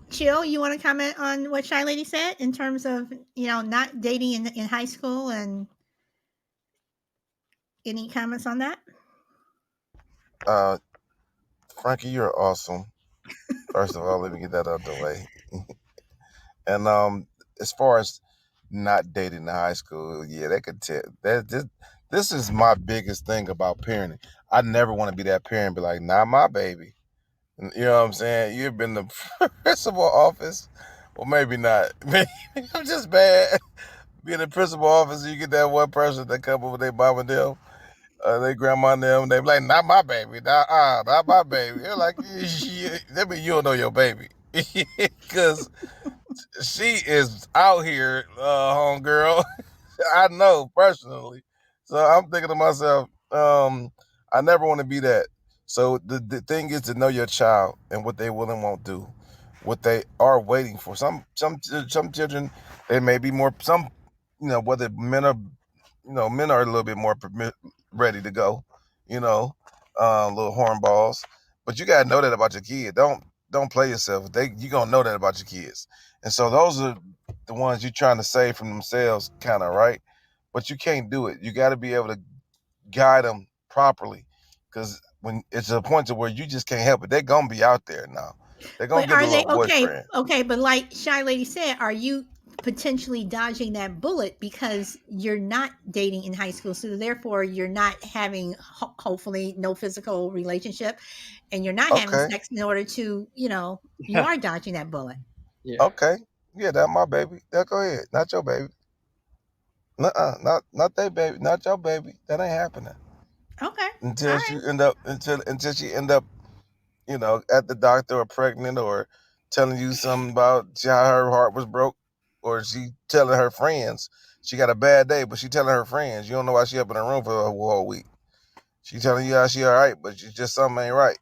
Chill, you want to comment on what Shy Lady said in terms of not dating in high school, and any comments on that? Frankie, you're awesome. First of all, let me get that out of the way. And as far as not dating in high school, yeah, they could tell that this is my biggest thing about parenting. I never want to be that parent, be like, not my baby. And you know what I'm saying? You've been the principal office, well, maybe not. Maybe I'm just bad. Be in the principal office, you get that one person that come up with their mom and them, they grandma and them, they be like, not my baby, not my baby. You're like, that mean you don't know your baby, because she is out here, homegirl. I know personally. So I'm thinking to myself, I never want to be that. So the thing is to know your child and what they will and won't do, what they are waiting for. Some children, they may be more, some, whether men are a little bit more ready to go, you know, little hornballs. But you gotta know that about your kid. Don't play yourself. You gonna know that about your kids. And so those are the ones you're trying to save from themselves, kind of, right? But you can't do it. You got to be able to guide them properly, because when it's a point to where you just can't help it, they're gonna be out there now. They're gonna But get a are they little okay? boyfriend. Okay, but like Shy Lady said, are you potentially dodging that bullet because you're not dating in high school, so therefore you're not having hopefully no physical relationship, and you're not having Okay, sex in order to you are dodging that bullet. Yeah. okay, yeah, that's my baby. Yeah, go ahead. Not your baby. Not that baby. Not your baby. That ain't happening Okay, all until right. she end up, at the doctor or pregnant, or telling you something about how her heart was broke, or she telling her friends she got a bad day, but she telling her friends. You don't know why she up in her room for a whole week. She telling you how she all right, but she just something ain't right.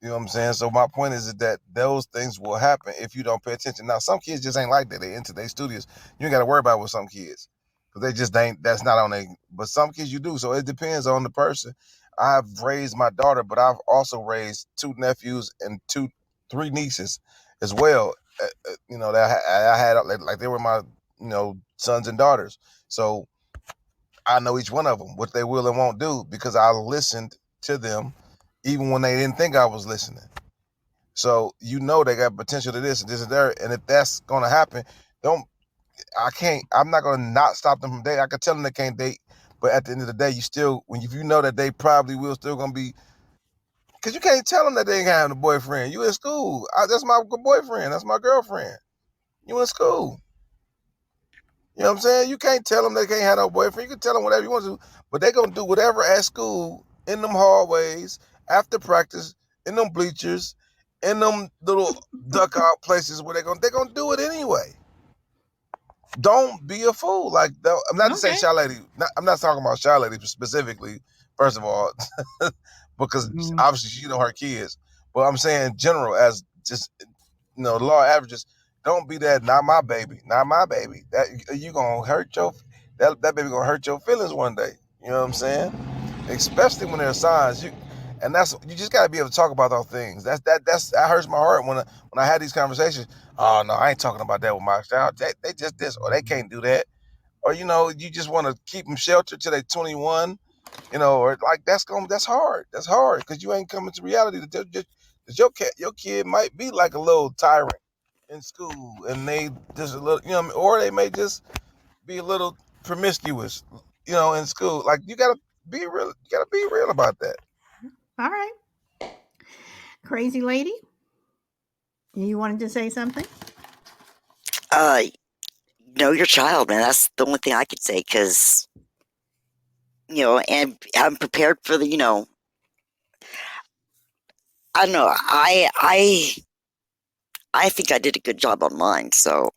You know what I'm saying? So my point is that those things will happen if you don't pay attention. Now, some kids just ain't like that. They into their studios. You ain't got to worry about with some kids, because they just ain't. That's not on they. But some kids you do. So it depends on the person. I've raised my daughter, but I've also raised two nephews and three nieces as well. That I had like they were my sons and daughters. So I know each one of them, what they will and won't do, because I listened to them even when they didn't think I was listening. So they got potential to this and this and that. And if that's gonna happen, don't I'm not gonna not stop them from dating. I could tell them they can't date, but at the end of the day, if you know that they probably will still gonna be, because you can't tell them that they ain't having a boyfriend. You in school. That's my boyfriend. That's my girlfriend. You in school. You know what I'm saying? You can't tell them they can't have no boyfriend. You can tell them whatever you want to, but they're going to do whatever at school, in them hallways, after practice, in them bleachers, in them little duck out places where they're gonna do it anyway. Don't be a fool. Like, I'm not to say Okay. Shy Lady. I'm not talking about Shy Lady specifically, first of all, because Mm. obviously she know her kids. But I'm saying in general, as just law averages, don't be that. Not my baby. Not my baby. That you gonna hurt your. that baby gonna hurt your feelings one day. You know what I'm saying? Especially when there are signs. You just gotta be able to talk about those things. That hurts my heart when I had these conversations. Oh no, I ain't talking about that with my child. They just this or they can't do that. Or you just want to keep them sheltered till they 21. Or like that's hard. That's hard because you ain't coming to reality that your kid might be like a little tyrant in school, and they just a little, or they may just be a little promiscuous, in school. Like you gotta be real. You gotta be real about that. All right. Crazy lady, you wanted to say something? Uh, know your child, man. That's the only thing I could say because and I'm prepared for the I don't know. I think I did a good job on mine. So,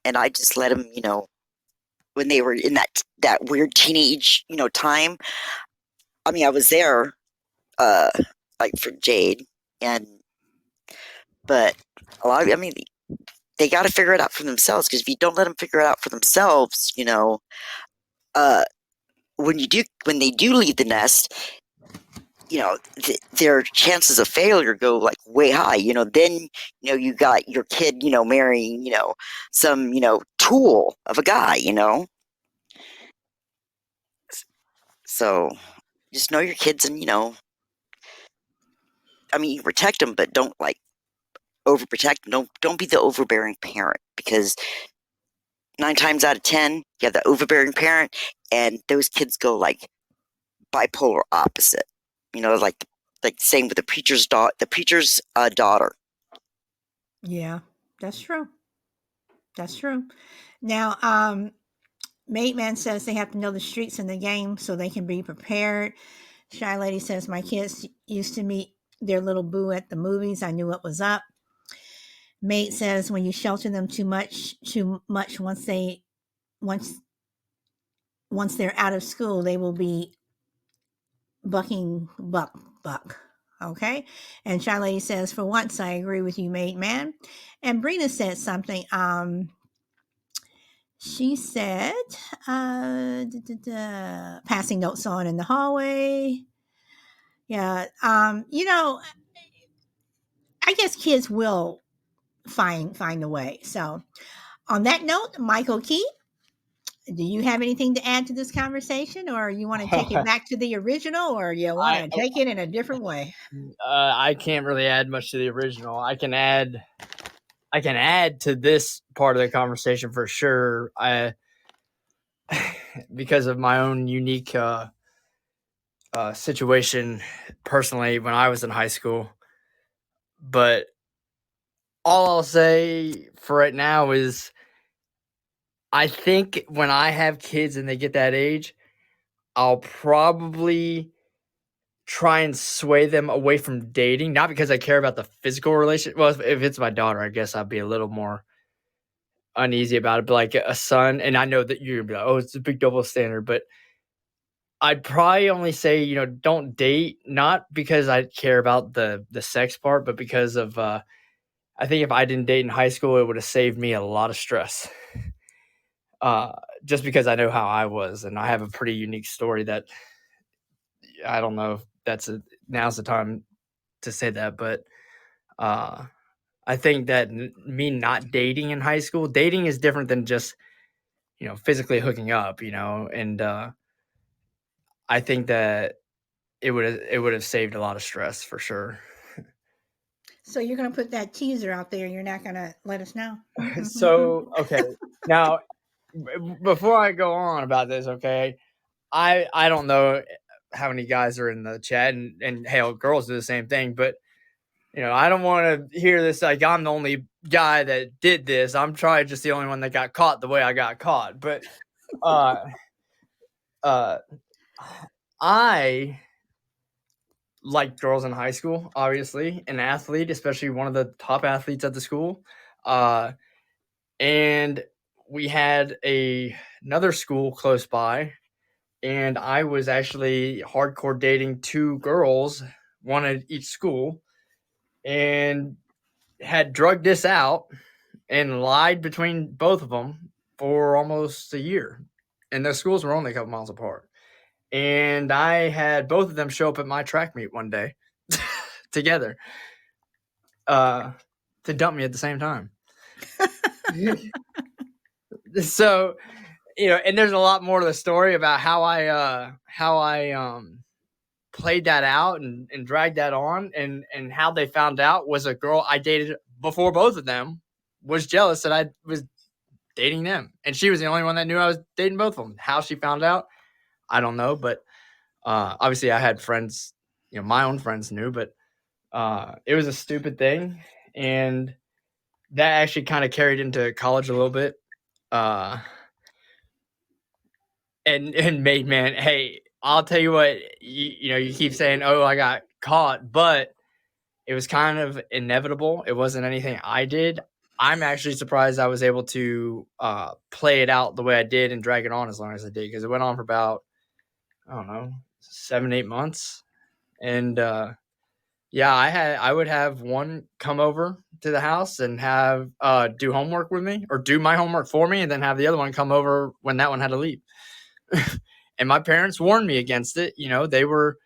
and I just let them, when they were in that weird teenage, time. I mean, I was there, uh, like for Jade, but a lot of, I mean, they got to figure it out for themselves. Because if you don't let them figure it out for themselves, uh, when they do leave the nest, their chances of failure go like way high. Then you got your kid, marrying, some, tool of a guy, So just know your kids, and I mean, you protect them, but don't like overprotect them. Don't be the overbearing parent, because 9 times out of 10, you have the overbearing parent, and those kids go like bipolar opposite. Like same with the preacher's daughter. Yeah, that's true. That's true. Now, Mate Man says they have to know the streets and the game so they can be prepared. Shy Lady says my kids used to meet their little boo at the movies. I knew what was up. Mate says when you shelter them too much, once once they're out of school, they will be buck. Okay. And Shy Lady says, for once, I agree with you, Mate Man. And Brina said something. She said, passing notes on in the hallway. Yeah. I guess kids will find a way. So on that note, Michael Key, do you have anything to add to this conversation, or you want to take it back to the original, or you want to take it in a different way? I can't really add much to the original. I can add to this part of the conversation for sure. Because of my own unique situation personally when I was in high school. But all I'll say for right now is I think when I have kids and they get that age, I'll probably try and sway them away from dating, not because I care about the physical relationship. Well, if it's my daughter, I guess I'd be a little more uneasy about it. But like a son, and I know that you're gonna be like, oh, it's a big double standard, but I'd probably only say, don't date, not because I care about the sex part, but because of I think if I didn't date in high school, it would have saved me a lot of stress. Just because I know how I was, and I have a pretty unique story that I don't know if now's the time to say that, but I think that me not dating in high school, dating is different than just physically hooking up, and I think that it would have saved a lot of stress for sure. So you're going to put that teaser out there. You're not going to let us know. So okay, now before I go on about this, okay, I don't know how many guys are in the chat, and hell, girls do the same thing, but I don't want to hear this like I'm the only guy that did this. I'm probably just the only one that got caught the way I got caught. But I liked girls in high school, obviously, an athlete, especially one of the top athletes at the school. And we had another school close by, and I was actually hardcore dating 2 girls, one at each school, and had drugged this out and lied between both of them for almost a year. and the schools were only a couple miles apart. And I had both of them show up at my track meet one day together to dump me at the same time. So, and there's a lot more to the story about how I played that out and dragged that on, and how they found out was a girl I dated before both of them was jealous that I was dating them, and she was the only one that knew I was dating both of them. How she found out, I don't know, but obviously I had friends, my own friends knew, but it was a stupid thing, and that actually kind of carried into college a little bit. And made, man, hey, I'll tell you what, you keep saying, oh, I got caught, but it was kind of inevitable. It wasn't anything I did. I'm actually surprised I was able to play it out the way I did and drag it on as long as I did, because it went on for about, I don't know, 7-8 months. And yeah, I would have one come over to the house and have do homework with me, or do my homework for me, and then have the other one come over when that one had to leave. And my parents warned me against it. They were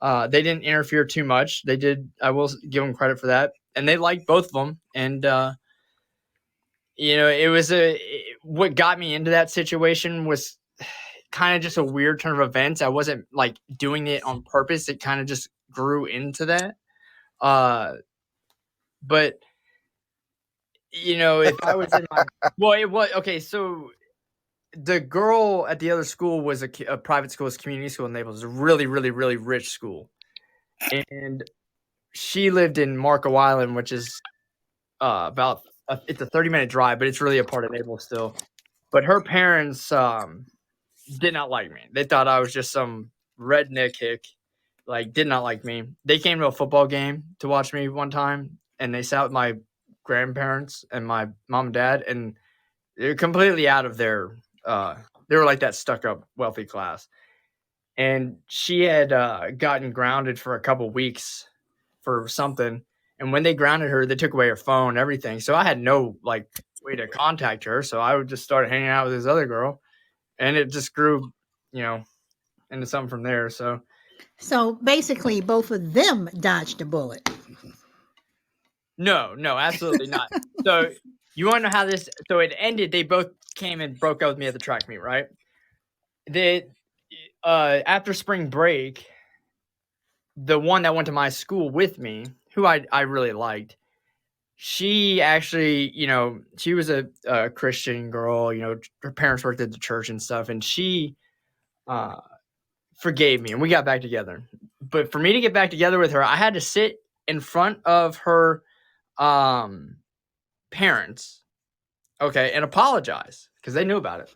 they didn't interfere too much. They did. I will give them credit for that. And they liked both of them. And it was what got me into that situation was kind of just a weird turn of events. I wasn't like doing it on purpose. It kind of just grew into that. But if I was in my it was okay. So the girl at the other school was a private school, it's a community school in Naples. It was a really, really, really rich school. And she lived in Marco Island, which is it's a 30-minute drive, but it's really a part of Naples still. But her parents did not like me. They thought I was just some redneck hick, did not like me. They came to a football game to watch me one time, and they sat with my grandparents and my mom and dad, and they're completely out of their they were like that stuck-up wealthy class. And she had gotten grounded for a couple weeks for something. And when they grounded her, they took away her phone, everything. So I had no way to contact her. So I would just start hanging out with this other girl, and it just grew, into something from there. So basically, both of them dodged a bullet. No, absolutely not. So you want to know how this? So it ended. They both came and broke up with me at the track meet, right? After spring break, the one that went to my school with me, who I really liked, she actually, she was a Christian girl. Her parents worked at the church and stuff, and she forgave me, and we got back together. But for me to get back together with her, I had to sit in front of her parents, okay, and apologize because they knew about it.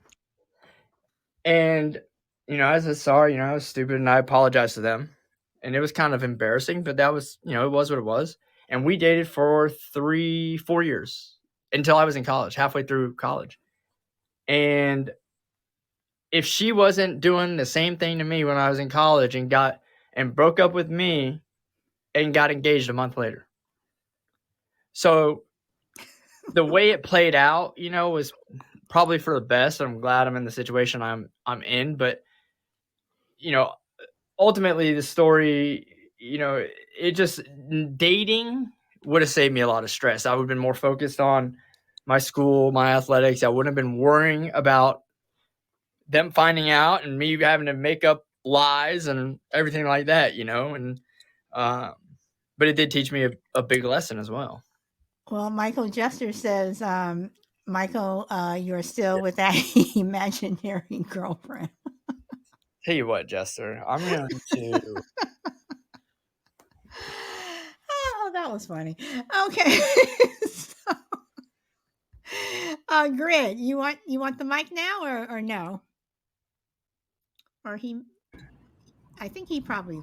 And I said sorry, I was stupid, and I apologized to them, and it was kind of embarrassing, but that was, it was what it was. And we dated for 3-4 years until I was in college, halfway through college. And if she wasn't doing the same thing to me when I was in college and broke up with me and got engaged a month later. So the way it played out, was probably for the best. I'm glad I'm in the situation I'm in, but ultimately the story, it just, dating would have saved me a lot of stress. I would have been more focused on my school, my athletics. I wouldn't have been worrying about them finding out and me having to make up lies and everything like that, and but it did teach me a big lesson as well. Well, Michael Jester says, Michael, you're still with that imaginary girlfriend. Tell you what, Jester, I'm going to. Oh, that was funny. Okay. So, Grid, you want the mic now or no? Or I think he probably.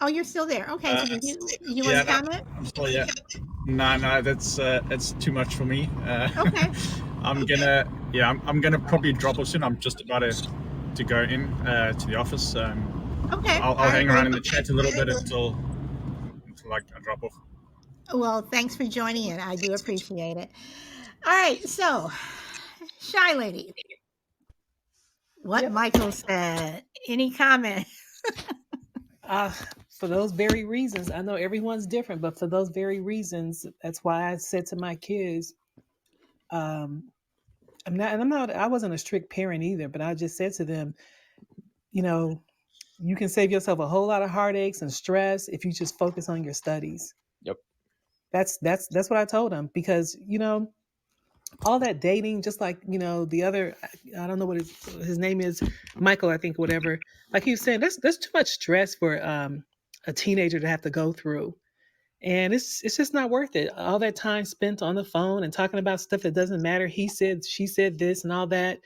Oh, you're still there. Okay. So you want to comment? I'm still, yeah. No, that's too much for me. Okay. I'm gonna probably drop off soon. I'm just about to go in to the office. Okay. I'll hang around in the chat a little bit until I drop off. Well, thanks for joining in. I do appreciate it. All right. So, Shy Lady, what Yep. Michael said. Any comment? For those very reasons, I know everyone's different, but for those very reasons, that's why I said to my kids, I wasn't a strict parent either, but I just said to them, you know, you can save yourself a whole lot of heartaches and stress if you just focus on your studies. Yep. That's what I told them, because all that dating, just like the other, I don't know what his name is, Michael, I think, whatever. Like he was saying, there's too much stress for a teenager to have to go through, and it's just not worth it. All that time spent on the phone and talking about stuff that doesn't matter. He said, she said this, and all that.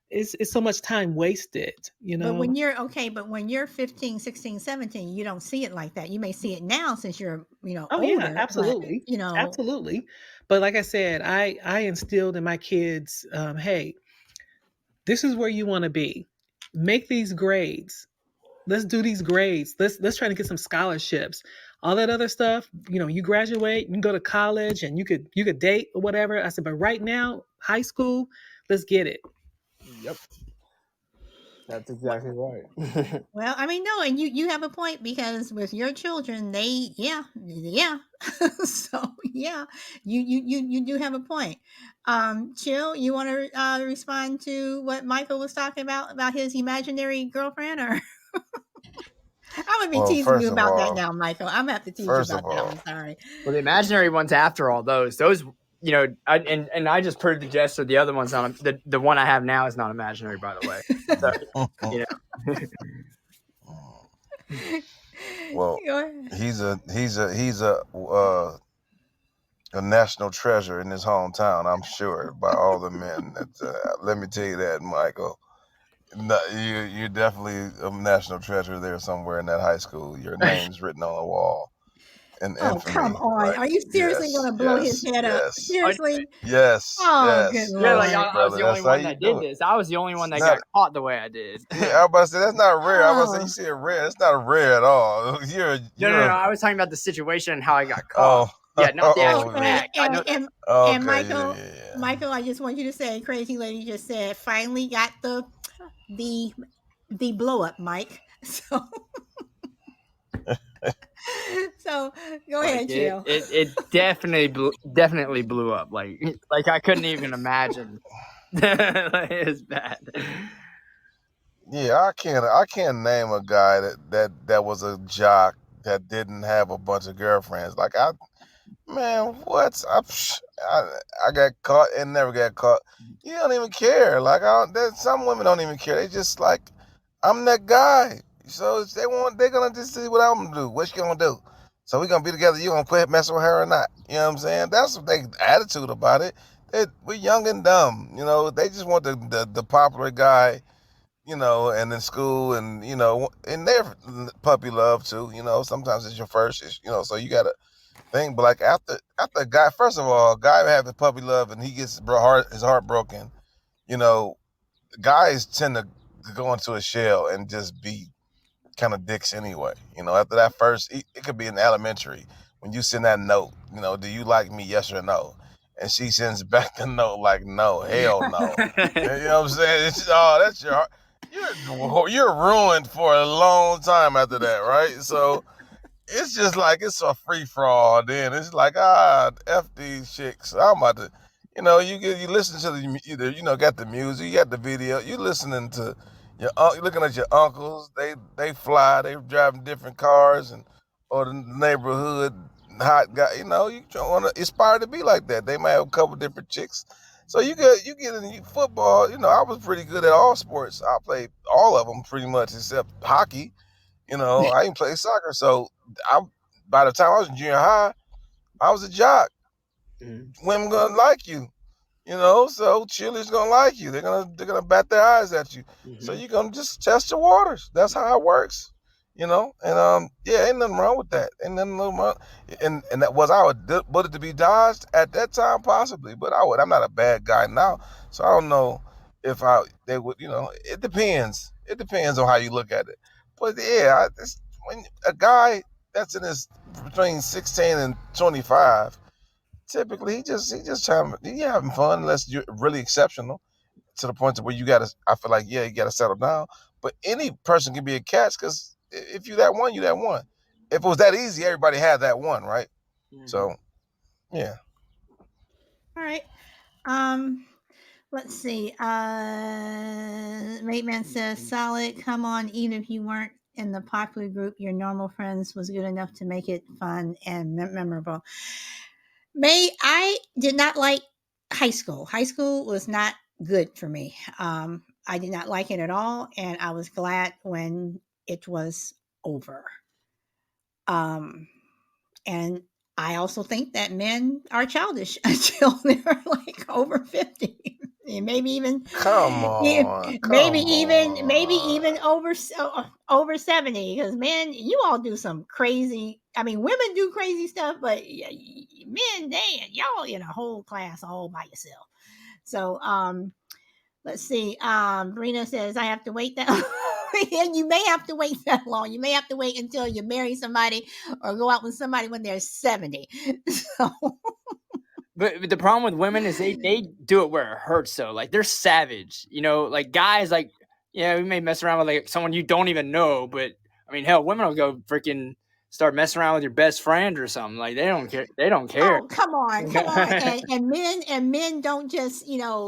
It's so much time wasted. But when you're 15, 16, 17, you don't see it like that. You may see it now since you're, Oh yeah, older, but absolutely, absolutely. But like I said, I instilled in my kids, hey, this is where you want to be. Make these grades. Let's do these grades. Let's try to get some scholarships. All that other stuff, you graduate, you can go to college, and you could date or whatever. I said, but right now, high school, let's get it. Yep. That's exactly right. well, I mean, no, and you have a point, because with your children, yeah. So yeah, you do have a point. Chill, you want to respond to what Michael was talking about his imaginary girlfriend, or I'm gonna be Well, teasing you first of about that all, now, Michael. I'm gonna have to tease you first of about that. all, I'm sorry. Well, the imaginary ones after all those, and I just proved the gesture. The other one's not the one I have now is not imaginary, by the way. So, well, Go ahead. he's a national treasure in his hometown, I'm sure, by all the men. That let me tell you that, Michael. No, you're definitely a national treasure there somewhere in that high school. Your name's written on the wall in Oh, come infamy, on. right? Are you seriously Yes, gonna blow his yes, head up? yes, Seriously? yes, Oh, good yes, yeah, like yes, Lord. I was brother. the only That's how one you that did do it. this. I was the only one It's that not. got caught the way I did. Yeah, I was about to say that's not rare. I was about to say Oh. you said rare. It's not rare at all. No. I was talking about the situation and how I got Oh, caught. Yeah, not the actual Okay. act. I know that. And okay, Michael, yeah. Michael, I just want you to say, crazy lady just said, finally got the blow up, Mike. So so go Like ahead, Chill. it definitely blew up. Like I couldn't even imagine. Like, it's bad. Yeah, I can't name a guy that was a jock that didn't have a bunch of girlfriends. Like man, what? I got caught and never got caught. You don't even care. Like some women don't even care. They just like, I'm that guy. So if they're gonna just see what I'm gonna do. What you gonna do? So we gonna be together. You gonna quit messing with her or not? You know what I'm saying? That's what they attitude about it. We're young and dumb. They just want the popular guy. And in school, and and their puppy love too. Sometimes it's your first. So you gotta thing. But like after a guy, first of all, a guy have his puppy love and he gets his heart broken. You know, guys tend to go into a shell and just be kind of dicks anyway. After that first, it could be in elementary when you send that note. Do you like me? Yes or no? And she sends back the note like, no, hell no. You know what I'm saying? That's your heart. You're ruined for a long time after that, right? So it's just like it's a free for all. Then it's like f these chicks. I'm about to, you listen to got the music, you got the video, you listening to you looking at your uncles. They fly, they driving different cars or the neighborhood hot guy. You want to aspire to be like that. They might have a couple different chicks. So you get in football. I was pretty good at all sports. I played all of them pretty much except hockey. I didn't play soccer, so by the time I was in junior high, I was a jock. Women gonna like you, so cheerleaders gonna like you. They're gonna bat their eyes at you. So you're gonna just test the waters. That's how it works, And yeah, ain't nothing wrong with that. Ain't nothing wrong. And that was I would to be dodged at that time possibly, but I'm not a bad guy now, so I don't know if they would. It depends. It depends on how you look at it. But yeah, when a guy that's in his between 16 and 25, typically he just having fun unless you're really exceptional. to the point to where I feel like, yeah, you gotta settle down. But any person can be a catch, because if you that one, you that one. If it was that easy, everybody had that one, right? Mhm. So, yeah. All right. Let's see. Mate Man says, solid. Come on, even if you weren't in the popular group, your normal friends was good enough to make it fun and memorable. May I did not like high school. High school was not good for me. I did not like it at all, and I was glad when it was over. And I also think that men are childish until they're like over 50. And maybe even Come on. Come maybe even on. over 70, because men, you all do some crazy, I mean, women do crazy stuff, but men, y'all in a whole class all by yourself. So let's see. Brina says, I have to wait that and you may have to wait that long. You may have to wait until you marry somebody or go out with somebody when they're 70. So But the problem with women is they do it where it hurts though. Like they're savage. You know, like guys like, yeah, we may mess around with like someone you don't even know, but I mean hell, women will go freaking start messing around with your best friend or something. Like they don't care. They don't care. oh, come on. And men don't just,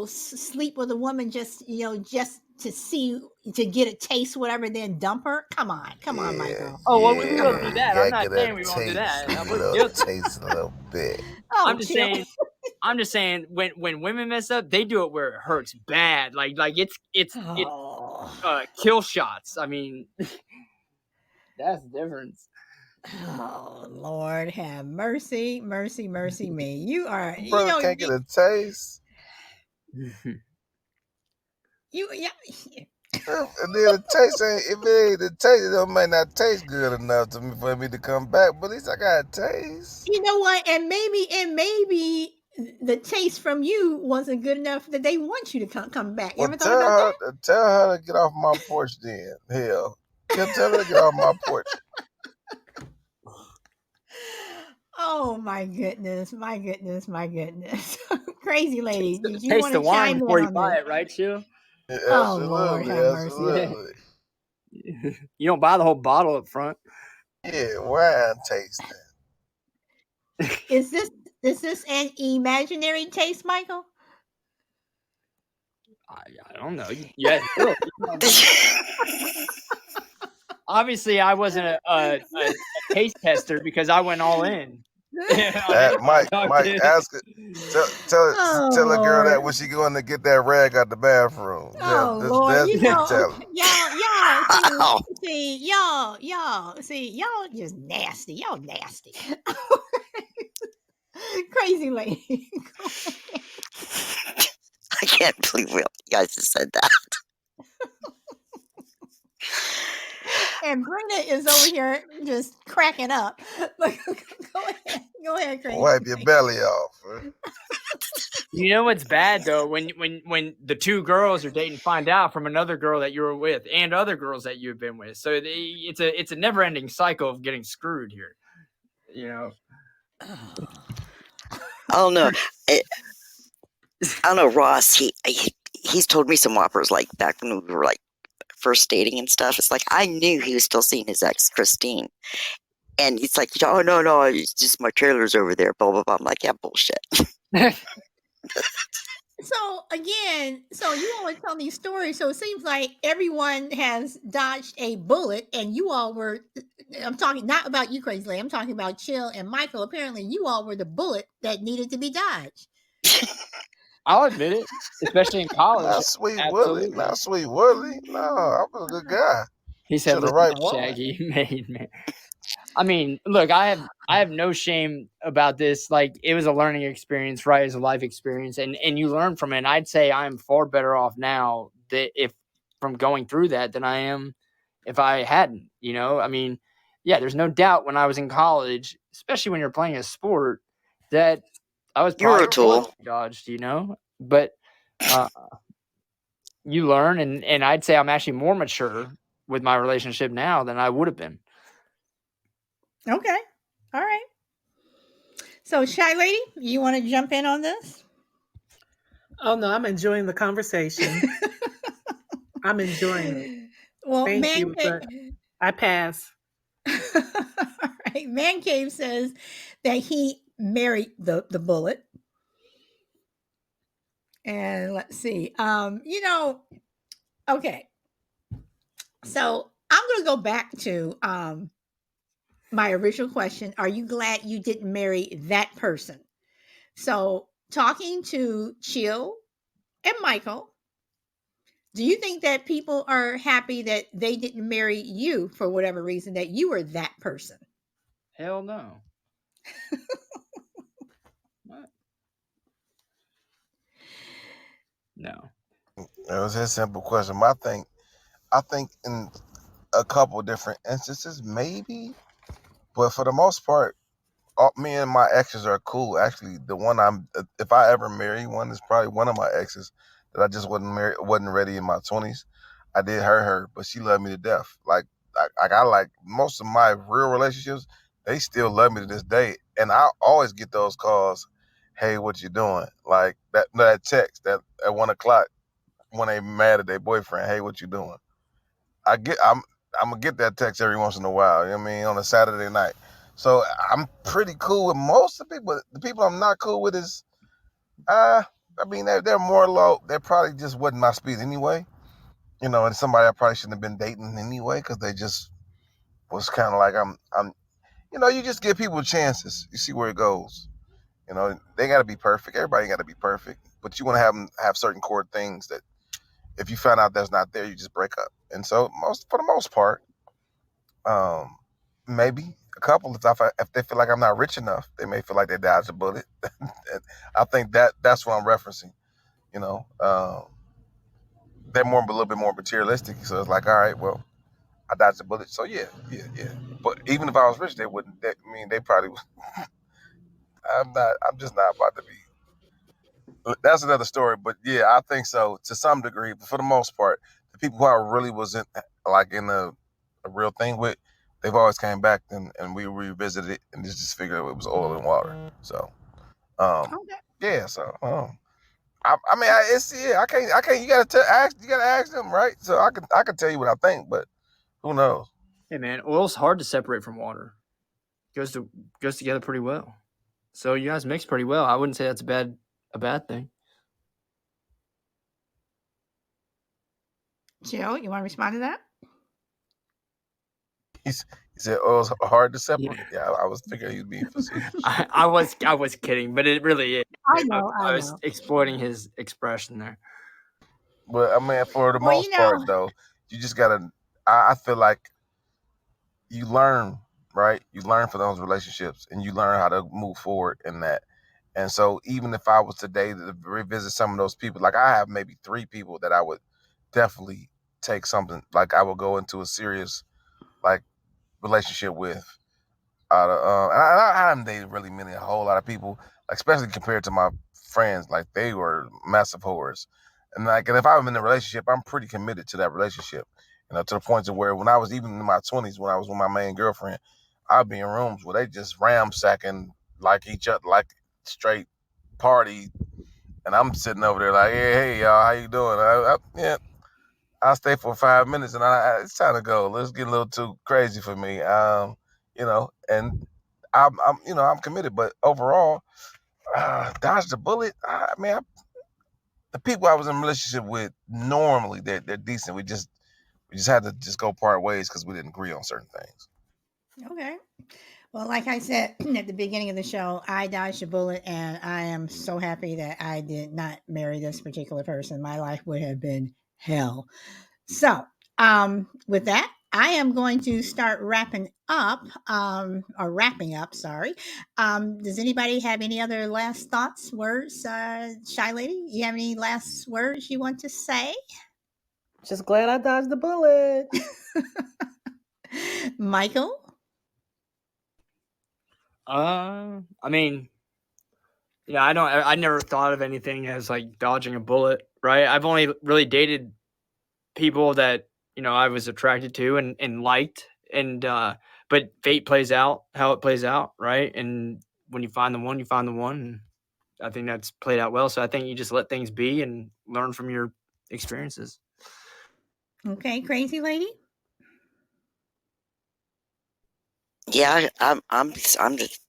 sleep with a woman just, just to get a taste, whatever, then dump her. Come on, Yeah, Michael. Oh well, we Come will yeah. do on. You that. I'm gotta not get a saying we won't do taste, that. a We're little guilty. taste, a little bit. Oh, I'm just chill. saying. I'm just saying when women mess up, they do it where it hurts bad. Like it's Oh. kill shots. I mean, that's the difference. Oh, Lord have mercy, mercy, mercy me. You are, Brother can't get a taste. yeah. And then the taste ain't, if it ain't the taste, it might not taste good enough for me to come back. But at least I got a taste. You know what? And maybe the taste from you wasn't good enough that they want you to come back. You Well, ever thought about that? tell her to get off my porch then. Hell, tell her to get off my porch. Oh my goodness, my goodness, my goodness. Crazy lady. Did you Taste want the to wine chime in before you on buy this? it, right, Sue? Yeah, Oh Lord absolutely, have mercy. absolutely. You don't buy the whole bottle up front. Yeah, wine tasting. Is this an imaginary taste, Michael? I don't know. Yes, obviously I wasn't a taste tester because I went all in. On everybody I Mike, talked to. ask her. Oh Tell a girl that Lord. when she going to get that rag out the bathroom. Oh Lord, That's what you tell her. y'all, Ow. see, y'all just nasty. Y'all nasty. Crazy lady. I can't believe you guys just said that. And Brenda is over here just cracking up. Like, go ahead, Crazy. Wipe your belly off. You know what's bad though when the two girls are dating find out from another girl that you were with and other girls that you've been with. So it's a never ending cycle of getting screwed here. You know. I don't know. I don't know, Ross. He's told me some whoppers like back when we were like first dating and stuff. It's like I knew he was still seeing his ex Christine, and he's like, "Oh no, it's just my trailer's over there." Blah blah blah. I'm like, "Yeah, bullshit." So again, so you always tell these stories. So it seems like everyone has dodged a bullet, and you all were. I'm talking not about you, Crazy Lady. I'm talking about Chill and Michael. Apparently, you all were the bullet that needed to be dodged. I'll admit it, especially in college. Not Sweet Willie. Absolutely. Not Sweet Willie. No, I was a good guy. He said, To the "Listen, right to woman. Shaggy, made me." I mean, look, I have no shame about this. Like, it was a learning experience, right? It's a life experience, and you learn from it. And I'd say I'm far better off now that if from going through that than I am if I hadn't. You know, I mean, yeah, there's no doubt when I was in college, especially when you're playing a sport, that I was You were probably a tool. dodged. You know, but you learn, and I'd say I'm actually more mature with my relationship now than I would have been. Okay, all right. So, Shy Lady, you want to jump in on this? Oh no, I'm enjoying the conversation. I'm enjoying it. Well, Thank Man you, but I pass. All right. Man Cave says that he married the bullet. And let's see. Okay. So I'm gonna go back to my original question. Are you glad you didn't marry that person? So talking to Chill and Michael, do you think that people are happy that they didn't marry you for whatever reason, that you were that person? Hell no. What? No. It was a simple question. I think in a couple different instances, maybe, but for the most part, me and my exes are cool. Actually, the one if I ever marry one, is probably one of my exes that I just wasn't ready in my 20s. I did hurt her, but she loved me to death. I like most of my real relationships. They still love me to this day, and I always get those calls. Hey, what you doing? Like that text that at 1 o'clock when they mad at their boyfriend. Hey, what you doing? I'm gonna get that text every once in a while. You know what I mean, on a Saturday night. So I'm pretty cool with most of the people. The people I'm not cool with is, I mean, they're more low. They probably just wasn't my speed anyway. You know, and somebody I probably shouldn't have been dating anyway because they just was kind of like I'm. You know, you just give people chances. You see where it goes. You know, they got to be perfect. Everybody got to be perfect, but you want to have certain core things that if you find out that's not there, you just break up. And so for the most part, um, maybe a couple if they feel like I'm not rich enough, they may feel like they dodged a bullet. I think that's what I'm referencing. You know, they're a little bit more materialistic. So it's like, all right, well, I dodged a bullet. So yeah. But even if I was rich, they wouldn't. I mean, they probably. I'm not. I'm just not about to be. That's another story. But yeah, I think so to some degree. But for the most part, the people who I really was in a real thing with, they've always came back and we revisited it and just figured it was oil and water. So Okay. yeah. So I mean, I can't. You gotta ask them, right? So I can tell you what I think, but who knows? Hey man, oil's hard to separate from water. Goes together pretty well. So you guys mix pretty well. I wouldn't say that's a bad thing. Jill, you want to respond to that? He said oil's hard to separate. Yeah, I was figuring he'd be facetious. I was kidding, but it really is. I know. I was exploiting his expression there. But I mean, for the Well, most part, though, you just gotta. I feel like you learn, right? You learn from those relationships, and you learn how to move forward in that. And so, even if I was today to revisit some of those people, like I have maybe 3 people that I would definitely take something. Like I would go into a serious like relationship with. I haven't dated really many a whole lot of people, like, especially compared to my friends. Like they were massive whores, and if I'm in a relationship, I'm pretty committed to that relationship. You know, to the point to where when I was even in my 20s, when I was with my main girlfriend, I'd be in rooms where they just ramsacking like each other, like straight party, and I'm sitting over there like, hey y'all, how you doing? Yeah, I'll stay for 5 minutes, and it's time to go. Let's get a little too crazy for me. You know, and I'm committed, but overall, dodge the bullet. I mean, the people I was in a relationship with normally they're decent. We just had to just go part ways because we didn't agree on certain things. Okay. Well, like I said at the beginning of the show, I dodged a bullet, and I am so happy that I did not marry this particular person. My life would have been hell. So, with that, I am going to start wrapping up, or wrapping up. Sorry. Does anybody have any other last thoughts, words? Shy lady, you have any last words you want to say? Just glad I dodged the bullet. Michael? I mean, I never thought of anything as like dodging a bullet, right? I've only really dated people that, I was attracted to and liked, and but fate plays out how it plays out, right? And when you find the one, you find the one. I think that's played out well. So I think you just let things be and learn from your experiences. Okay, crazy lady. Yeah, I'm just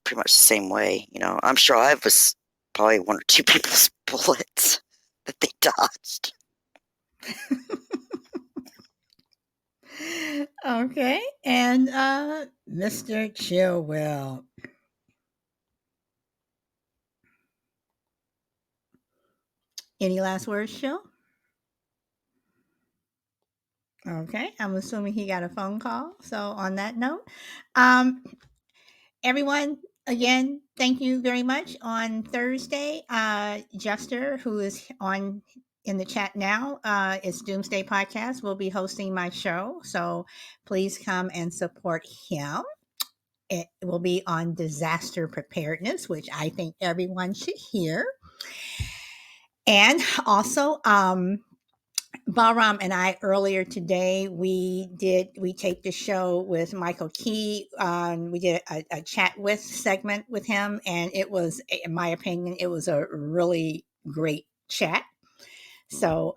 pretty much the same way. You know, I'm sure I was probably one or two people's bullets that they dodged. Okay, and Mr. Chillwell. Any last words, Chill? Okay, I'm assuming he got a phone call. So on that note, um, everyone, again, thank you very much. On Thursday, Jester, who is on in the chat now, it's Doomsday Podcast, will be hosting my show. So please come and support him. It will be on disaster preparedness, which I think everyone should hear. And also, Balram and I earlier today we taped the show with Michael Key. We did a chat with segment with him, and it was, in my opinion, it was a really great chat. So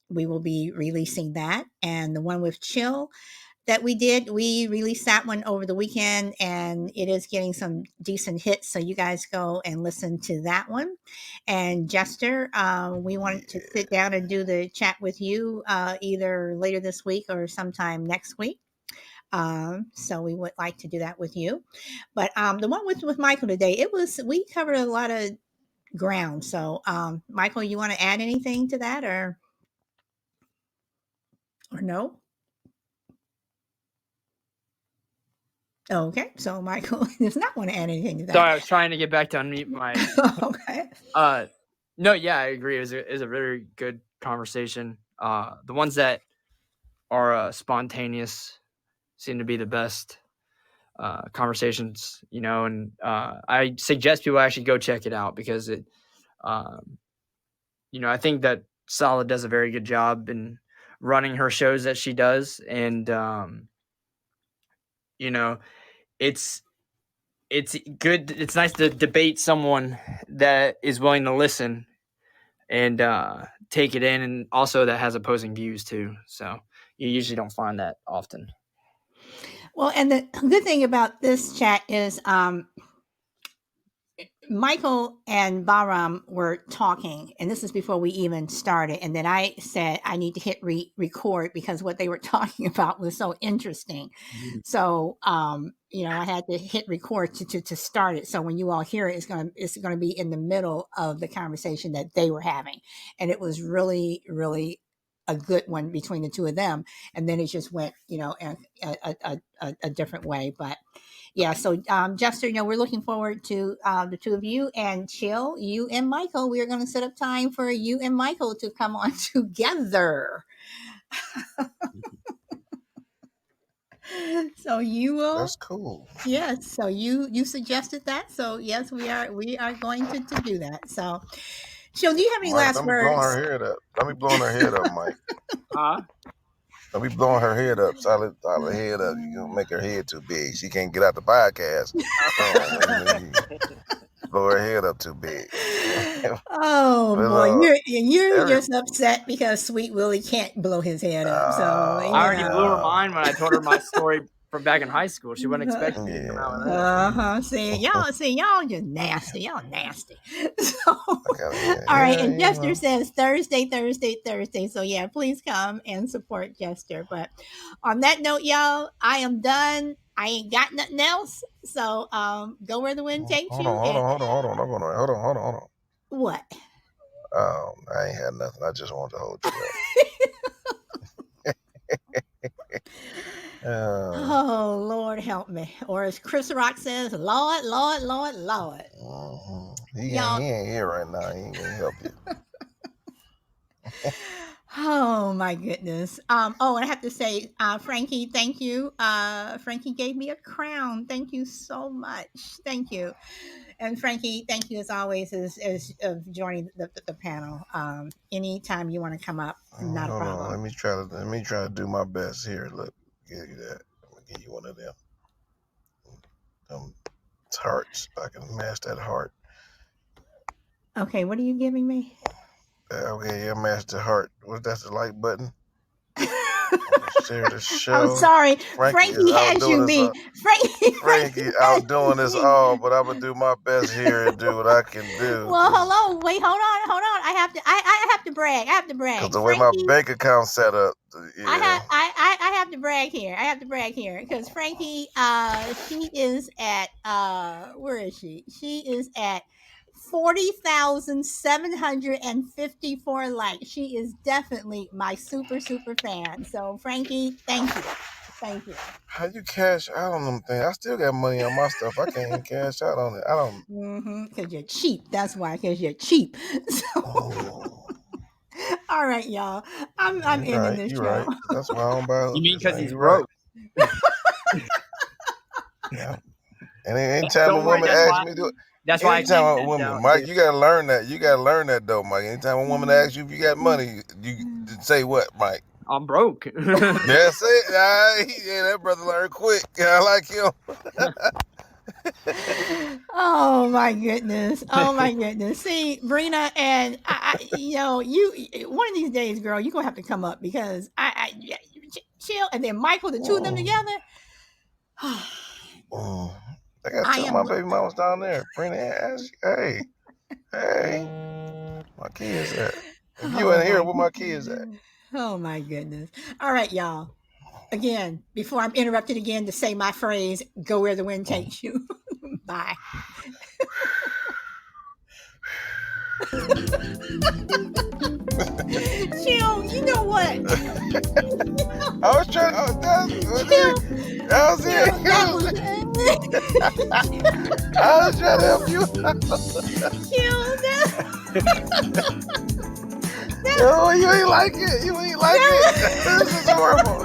we will be releasing that, and the one with Chill that we released that one over the weekend, and it is getting some decent hits. So you guys go and listen to that one. And Jester, we wanted to sit down and do the chat with you either later this week or sometime next week. So we would like to do that with you. But the one with Michael today, we covered a lot of ground. So Michael, you want to add anything to that or no? Okay, so Michael does not want to add anything to that. Sorry, I was trying to get back to unmute my. Okay. No, yeah, I agree. It was a very good conversation. The ones that are spontaneous seem to be the best conversations, and I suggest people actually go check it out because it, I think that Solid does a very good job in running her shows that she does, and it's good. It's nice to debate someone that is willing to listen and take it in, and also that has opposing views too. So you usually don't find that often. Well, and the good thing about this chat is Michael and Bahram were talking, and this is before we even started. And then I said I need to hit record because what they were talking about was so interesting. Mm-hmm. So, I had to hit record to start it. So when you all hear it, it's gonna be in the middle of the conversation that they were having, and it was really, really a good one between the two of them. And then it just went, a different way, but. Yeah, so Jester, we're looking forward to the two of you and Chill, you and Michael. We are going to set up time for you and Michael to come on together. So you will. That's cool. Yes. So you suggested that. So yes, we are going to do that. So, Chill, do you have any Mike, last words? Don't be blowing her head up, Mike. Don't be blowing her head up. Solid head up. You gonna make her head too big. She can't get out the podcast. Blow her head up too big. Oh boy, you're just upset because Sweet Willie can't blow his head up. So I already blew her mind when I told her my story from back in high school. She wasn't expecting me to come out with that. See, y'all just nasty. Y'all nasty. So, all right. And Jester says Thursday. So yeah, please come and support Jester. But on that note, y'all, I am done. I ain't got nothing else. So go where the wind takes you. Hold on. What? I ain't had nothing. I just wanted to hold you up. Oh, Lord help me. Or as Chris Rock says, Lord. He ain't here right now. He ain't gonna help you. Oh my goodness. And I have to say, Frankie, thank you. Frankie gave me a crown. Thank you so much. Thank you. And Frankie, thank you as always as of joining the panel. Anytime you want to come up, not a problem. Let me try to do my best here. Look, give you that. I'm gonna give you one of them. Hearts. I can match that heart. Okay, what are you giving me? Okay, yeah, mash the heart. That's the like button? Share the I'm show. sorry. Frankie is Frankie has you outdoing us all. beat. Frankie Frankie has outdoing you us beat. all, but I'm gonna do my best here and do what I can do. Well, hello. Wait, hold on. I have to brag. I have to Cause brag. the way my Frankie, bank account set up, yeah. I have to brag here. I have to brag here because Frankie, she is at where is she? She is at 40,754 likes. She is definitely my super fan. So Frankie, thank you. Thank you. How you cash out on them things? I still got money on my stuff. I can't even cash out on it. I don't. Because you're cheap. That's why. Because you're cheap. So, all right, y'all. I'm You're ending right. this You're show. right. That's why I don't buy. You mean because he's You're right. broke? Yeah. And anytime a Don't worry, woman that's asks why. me to, That's why I keep anytime a that woman, down. Mike, you gotta learn that. You gotta learn that though, Mike. Anytime a woman asks you if you got money, you say what, Mike? I'm broke. That's it. Yeah, that brother learned quick. I like him. Oh my goodness. Oh my goodness. See, Brina, and you know, you one of these days, girl, you're gonna have to come up because yeah, chill, and then Michael, the two of them together. I got I two of am. my baby mamas down there. Bring their ass. Hey, my kids at? If you Oh in here, my where my kids at? goodness. Oh my goodness. All right, y'all. Again, before I'm interrupted again to say my phrase, go where the wind takes you. Bye. Chill, you know what? I was trying. Chill. I was here. I was trying to help you. Chill. No, you ain't like it. You ain't like it. This is horrible.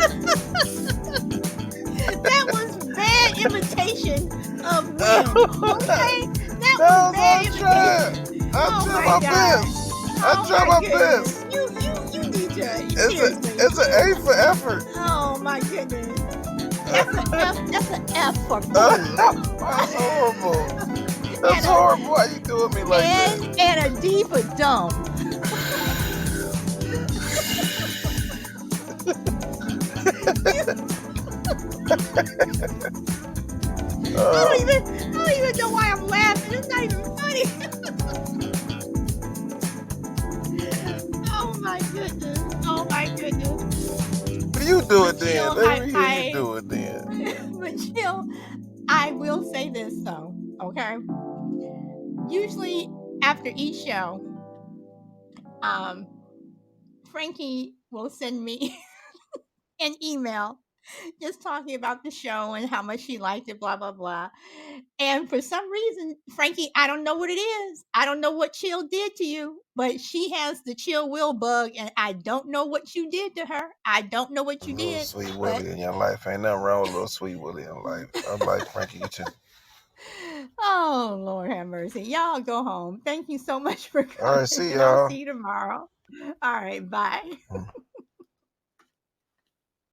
That was bad imitation of wind. Okay? That was bad imitation. I Oh tried my my God. best. I Oh tried my my goodness. best. You need to seriously. It's an A for effort. Oh my goodness. That's an F. That's an F for fool. That's horrible. That's horrible. Why you doing me like that? And a D for dumb. I don't even know why I'm laughing. It's not even funny. Oh my goodness. Oh my goodness. You do it then. Jill, Let me hear you do it then. But Jill, I will say this though, okay? Usually after each show, Frankie will send me an email just talking about the show and how much she liked it, blah, blah, blah. And for some reason, Frankie, I don't know what it is. I don't know what Chill did to you, but she has the Chill Will bug, and I don't know what you did to her. I don't know what you Little did. sweet Willie in your life. Ain't nothing wrong with little sweet Willie in life. I like Frankie too. Oh, Lord have mercy. Y'all go home. Thank you so much for coming. All right, see And I'll y'all. see you tomorrow. All right, bye.